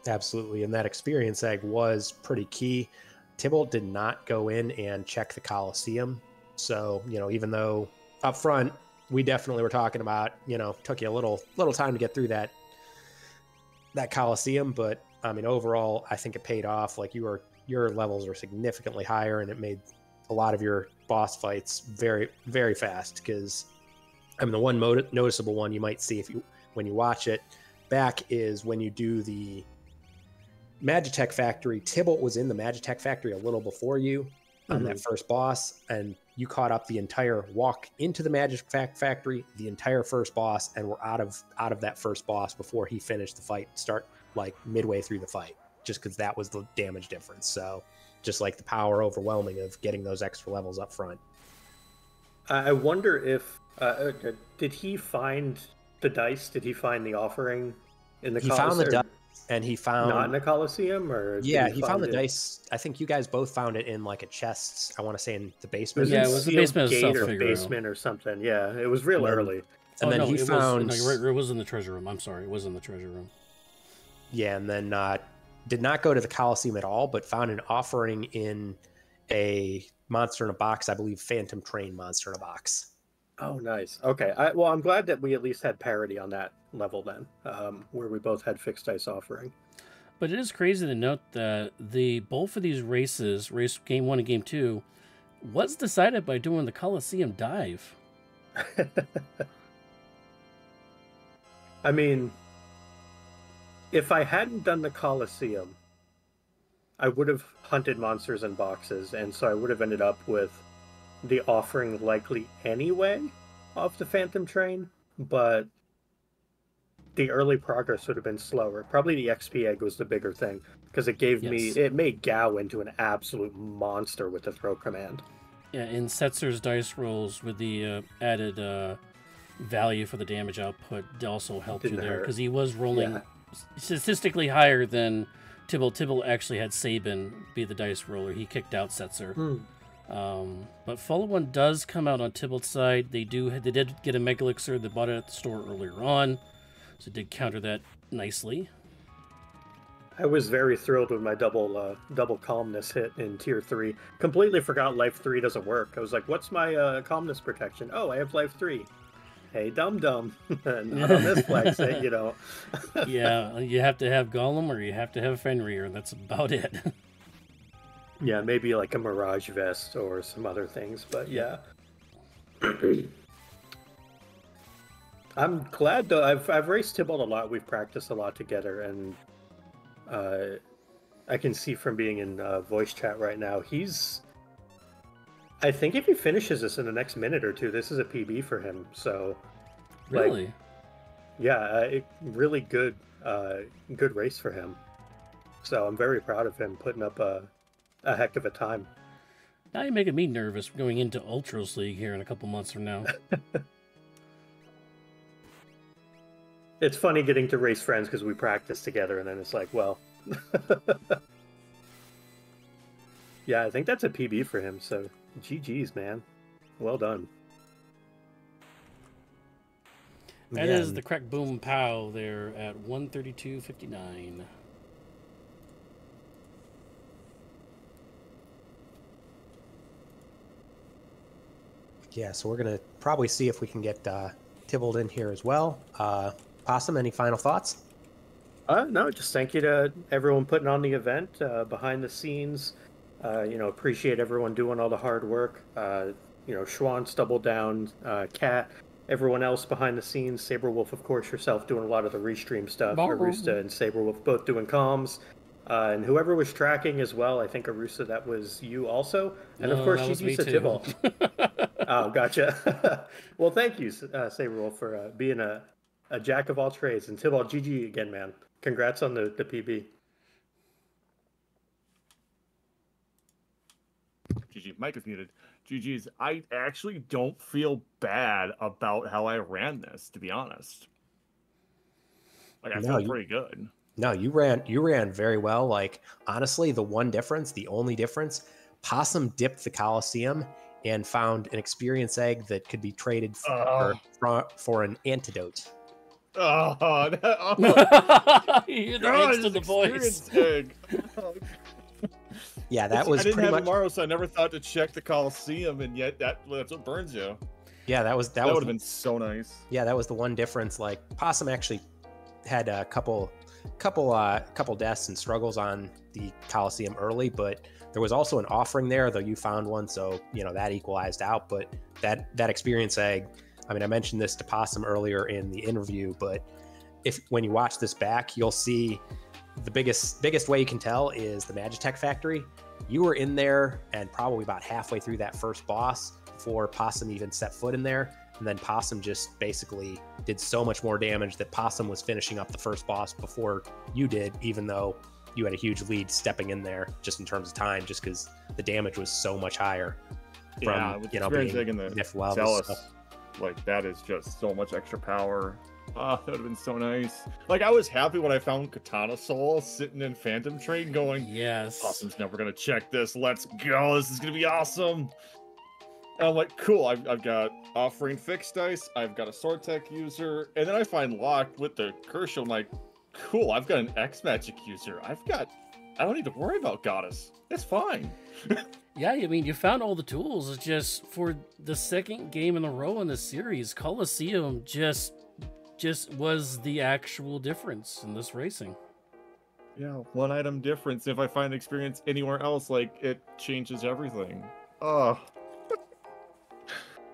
Absolutely, and that experience egg was pretty key. Tybalt did not go in and check the Colosseum, so even though up front we definitely were talking about took you a little time to get through that Colosseum, but I mean overall I think it paid off. Like your levels were significantly higher, and it made a lot of your boss fights very, very fast. Because I mean the one noticeable one you might see when you watch it back is when you do the Magitech Factory. Tybalt was in the Magitech Factory a little before you on that first boss, and you caught up the entire walk into the Magitech Factory, the entire first boss, and were out of that first boss before he finished the fight. Start like midway through the fight, just because that was the damage difference. So just like the power overwhelming of getting those extra levels up front. I wonder if did he find the dice? Did he find the offering in the Colosseum? He found the dice. And he found... Not in the Colosseum? Or yeah, he found the dice. I think you guys both found it in like a chest, I want to say in the basement. Yeah, it was the basement gate itself, or basement or something. Yeah, it was real early. And then he found... you're right, it was in the treasure room. I'm sorry, it was in the treasure room. Yeah, and then did not go to the Colosseum at all, but found an offering in a monster in a box, I believe Phantom Train monster in a box. Oh, nice. Okay. Well, I'm glad that we at least had parity on that level then, where we both had fixed dice offering. But it is crazy to note that both of these races, race game 1 and game 2, was decided by doing the Colosseum dive. I mean, if I hadn't done the Colosseum, I would have hunted monsters in boxes, and so I would have ended up with the offering likely anyway off the Phantom Train, but the early progress would have been slower. Probably the XP egg was the bigger thing, because it made Gao into an absolute monster with the throw command. Yeah, in Setzer's dice rolls with the added value for the damage output also helped you there, because he was rolling statistically higher than Tybalt. Tybalt actually had Saban be the dice roller. He kicked out Setzer. But Fallen One does come out on Tybalt's side. They did get a Mega Elixir. They bought it at the store earlier on, so it did counter that nicely. I was very thrilled when my double calmness hit in tier 3. Completely forgot life 3 doesn't work. I was like, what's my calmness protection? Oh, I have life 3. Hey, dum-dum. Not on this flag set, Yeah, you have to have Golem or you have to have Fenrir. That's about it. Yeah, maybe like a Mirage Vest or some other things, but yeah. I'm glad though. I've raced Tybalt a lot. We've practiced a lot together, and I can see from being in voice chat right now, I think if he finishes this in the next minute or two, this is a PB for him. So, Really? like, yeah, really good, good race for him. So I'm very proud of him putting up a heck of a time. Now you're making me nervous going into Ultras League here in a couple months from now. It's funny getting to race friends because we practice together, and then it's like, well, yeah, I think that's a PB for him. So GG's, man, well done. That is the Crack Boom Pow there at 132.59. Yeah, so we're going to probably see if we can get Tybalt in here as well. Possum, any final thoughts? No, just thank you to everyone putting on the event, behind the scenes. Appreciate everyone doing all the hard work. Schwantz, Double Down, Cat, everyone else behind the scenes. Saberwolf, of course, yourself doing a lot of the restream stuff. Arusta and Saberwolf both doing comms. And whoever was tracking as well, I think Arusa, that was you also. And of course, she's used to Tybalt. Oh, gotcha. Well, thank you, Saberwolf, for being a jack of all trades. And Tybalt, GG again, man. Congrats on the PB. GG, mic is muted. GG's, I actually don't feel bad about how I ran this, to be honest. Like, I feel pretty good. No, you ran very well. Like, honestly, the only difference, Possum dipped the Coliseum and found an experience egg that could be traded for an antidote. You hear the angst in the voice. Yeah, that was. I didn't have tomorrow, so I never thought to check the Coliseum, and yet that's what burns you. Yeah, that would have been so nice. Yeah, that was the one difference. Like, Possum actually had a couple deaths and struggles on the Coliseum early, but there was also an offering there, though you found one, so that equalized out. But that experience egg, I mean, I mentioned this to Possum earlier in the interview, but when you watch this back, you'll see the biggest way you can tell is the Magitech factory. You were in there and probably about halfway through that first boss before Possum even set foot in there. And then Possum just basically did so much more damage that Possum was finishing up the first boss before you did, even though you had a huge lead stepping in there just in terms of time, just because the damage was so much higher from, being Nif levels. Like, that is just so much extra power. That would have been so nice. Like, I was happy when I found Katana Soul sitting in Phantom Train going, yes, Possum's never going to check this. Let's go. This is going to be awesome. And I'm like, cool. I've got Offering Fixed Dice. I've got a Sword Tech user. And then I find Locke with the Kershaw. I'm like, cool. I've got an X Magic user. I don't need to worry about Goddess. It's fine. Yeah, I mean, you found all the tools. It's just for the second game in a row in the series, Coliseum just was the actual difference in this racing. Yeah, one item difference. If I find experience anywhere else, like, it changes everything. Oh.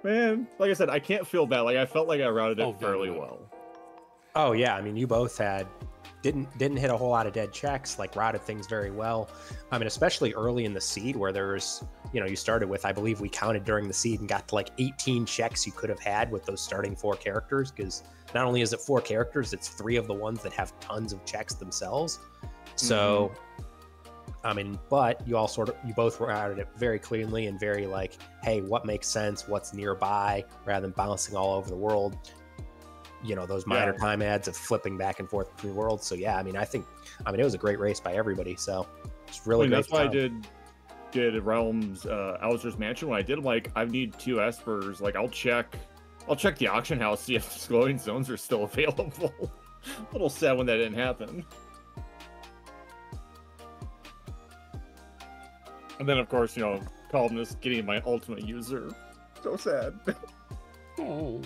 Man, like I said, I can't feel bad. Like, I felt like I routed it fairly well. Oh yeah, I mean, you both didn't hit a whole lot of dead checks, like routed things very well. I mean, especially early in the seed where there's, you started with, I believe we counted during the seed and got to like 18 checks you could have had with those starting 4 characters, because not only is it 4 characters, it's 3 of the ones that have tons of checks themselves. So, I mean, but you both routed it very cleanly and very like, hey, what makes sense? What's nearby, rather than bouncing all over the world. Those minor time adds of flipping back and forth between worlds. So yeah, I mean, it was a great race by everybody. So it's really great. That's why I did Realms Alzur's Mansion. When I did, like, I need 2 Espers. Like, I'll check the auction house, see if glowing zones are still available. A little sad when that didn't happen. And then, of course, Columnist getting my ultimate user. So sad. Oh.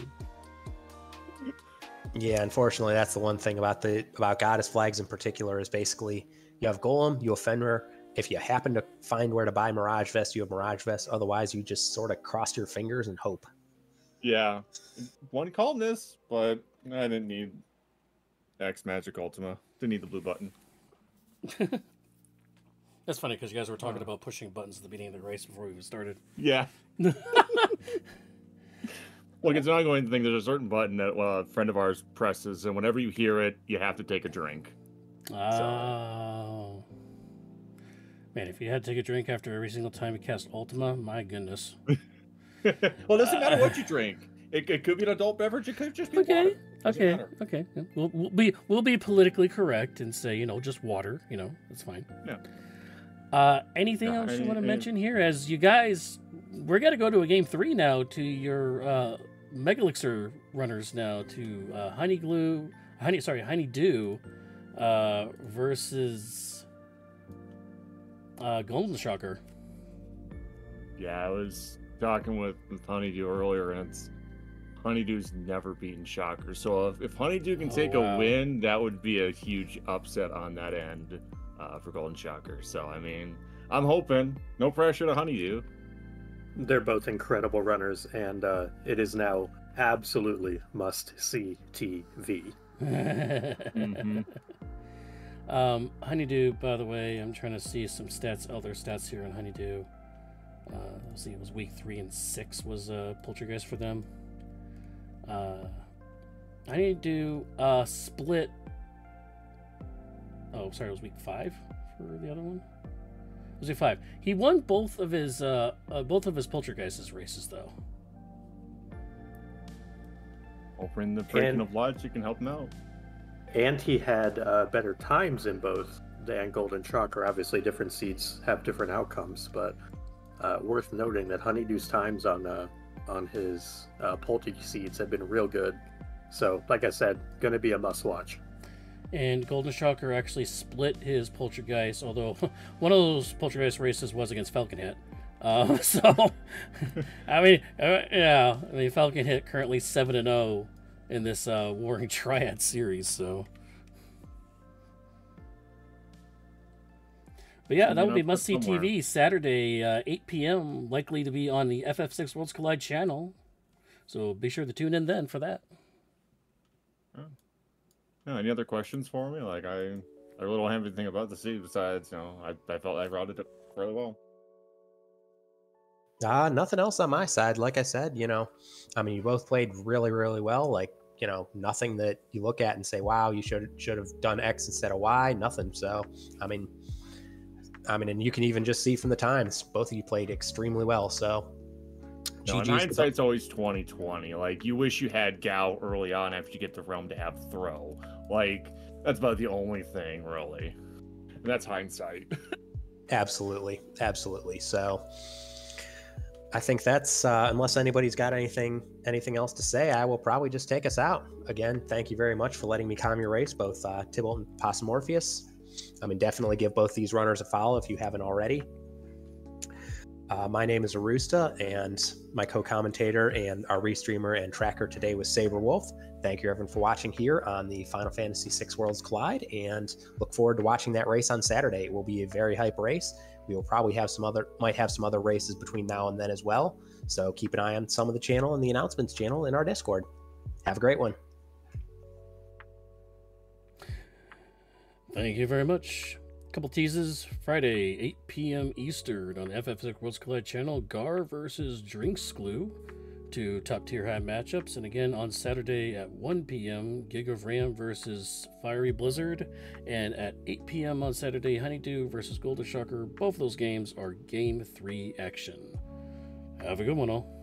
Yeah, unfortunately, that's the one thing about Goddess flags in particular is basically you have Golem, you have Fenrir. If you happen to find where to buy Mirage Vest, you have Mirage Vest. Otherwise, you just sort of cross your fingers and hope. Yeah. One Columnist, but I didn't need X Magic Ultima. Didn't need the blue button. That's funny because you guys were talking about pushing buttons at the beginning of the race before we even started. Yeah. Well, it's an ongoing thing. There's a certain button that a friend of ours presses, and whenever you hear it, you have to take a drink. Oh. Man, if you had to take a drink after every single time you cast Ultima, my goodness. Well, it doesn't matter what you drink. It could be an adult beverage. It could just be water. Okay. Yeah. We'll be politically correct and say, just water. That's fine. Yeah. Anything else you want to mention here? As you guys, we're gonna go to a game 3 now to your Megalixir runners now to Honeydew versus Golden Shocker. Yeah, I was talking with Honeydew earlier, and Honeydew's never beaten Shocker. So if Honeydew can take a win, that would be a huge upset on that end for Golden Shocker. So, I mean, I'm hoping. No pressure to Honeydew. They're both incredible runners, and it is now absolutely must-see TV. Mm-hmm. Honeydew, by the way, I'm trying to see some other stats here on Honeydew. Let's see, it was week 3 and 6 was Poltergeist for them. Honeydew split. Oh, sorry, it was week 5 for the other one. It was week 5. He won both of his Poltergeist races though. Hoping the breaking of logic can help him out. And he had better times in both than Golden Shocker. Obviously, different seeds have different outcomes, but worth noting that Honeydew's times on his Polty seeds have been real good. So, like I said, going to be a must-watch. And Golden Shocker actually split his Poltergeist, although one of those Poltergeist races was against Falcon Hit. So, I mean, Falcon Hit currently 7-0 in this Warring Triad series. So, but yeah, that would be must-see TV Saturday, 8 p.m. Likely to be on the FF6 Worlds Collide channel. So be sure to tune in then for that. Yeah, any other questions for me? Like, I really don't have anything about the seed besides, I felt I routed it fairly well. Nothing else on my side. Like I said, I mean, you both played really, really well. Like, nothing that you look at and say, wow, you should have done X instead of Y. Nothing. So, I mean, and you can even just see from the times, both of you played extremely well. So, no, in hindsight's always 20/20. Like, you wish you had Gao early on after you get the realm to have throw. Like, that's about the only thing, really. And that's hindsight. Absolutely. So, I think that's, unless anybody's got anything else to say, I will probably just take us out. Again, thank you very much for letting me calm your race, both Tybalt and Possumorpheus. I mean, definitely give both these runners a follow if you haven't already. My name is Arusta, and my co-commentator and our restreamer and tracker today was Saber Wolf. Thank you, everyone, for watching here on the Final Fantasy VI Worlds Collide, and look forward to watching that race on Saturday. It will be a very hype race. We will probably might have some other races between now and then as well. So keep an eye on some of the channel and the announcements channel in our Discord. Have a great one. Thank you very much. Couple teases. Friday, 8 p.m. Eastern on the FF6 Worlds Collide channel. Gar versus Drinksglue, two top-tier high matchups. And again, on Saturday at 1 p.m., Gig of Ram versus Fiery Blizzard. And at 8 p.m. on Saturday, Honeydew versus Golden Shocker. Both of those games are Game 3 action. Have a good one, all.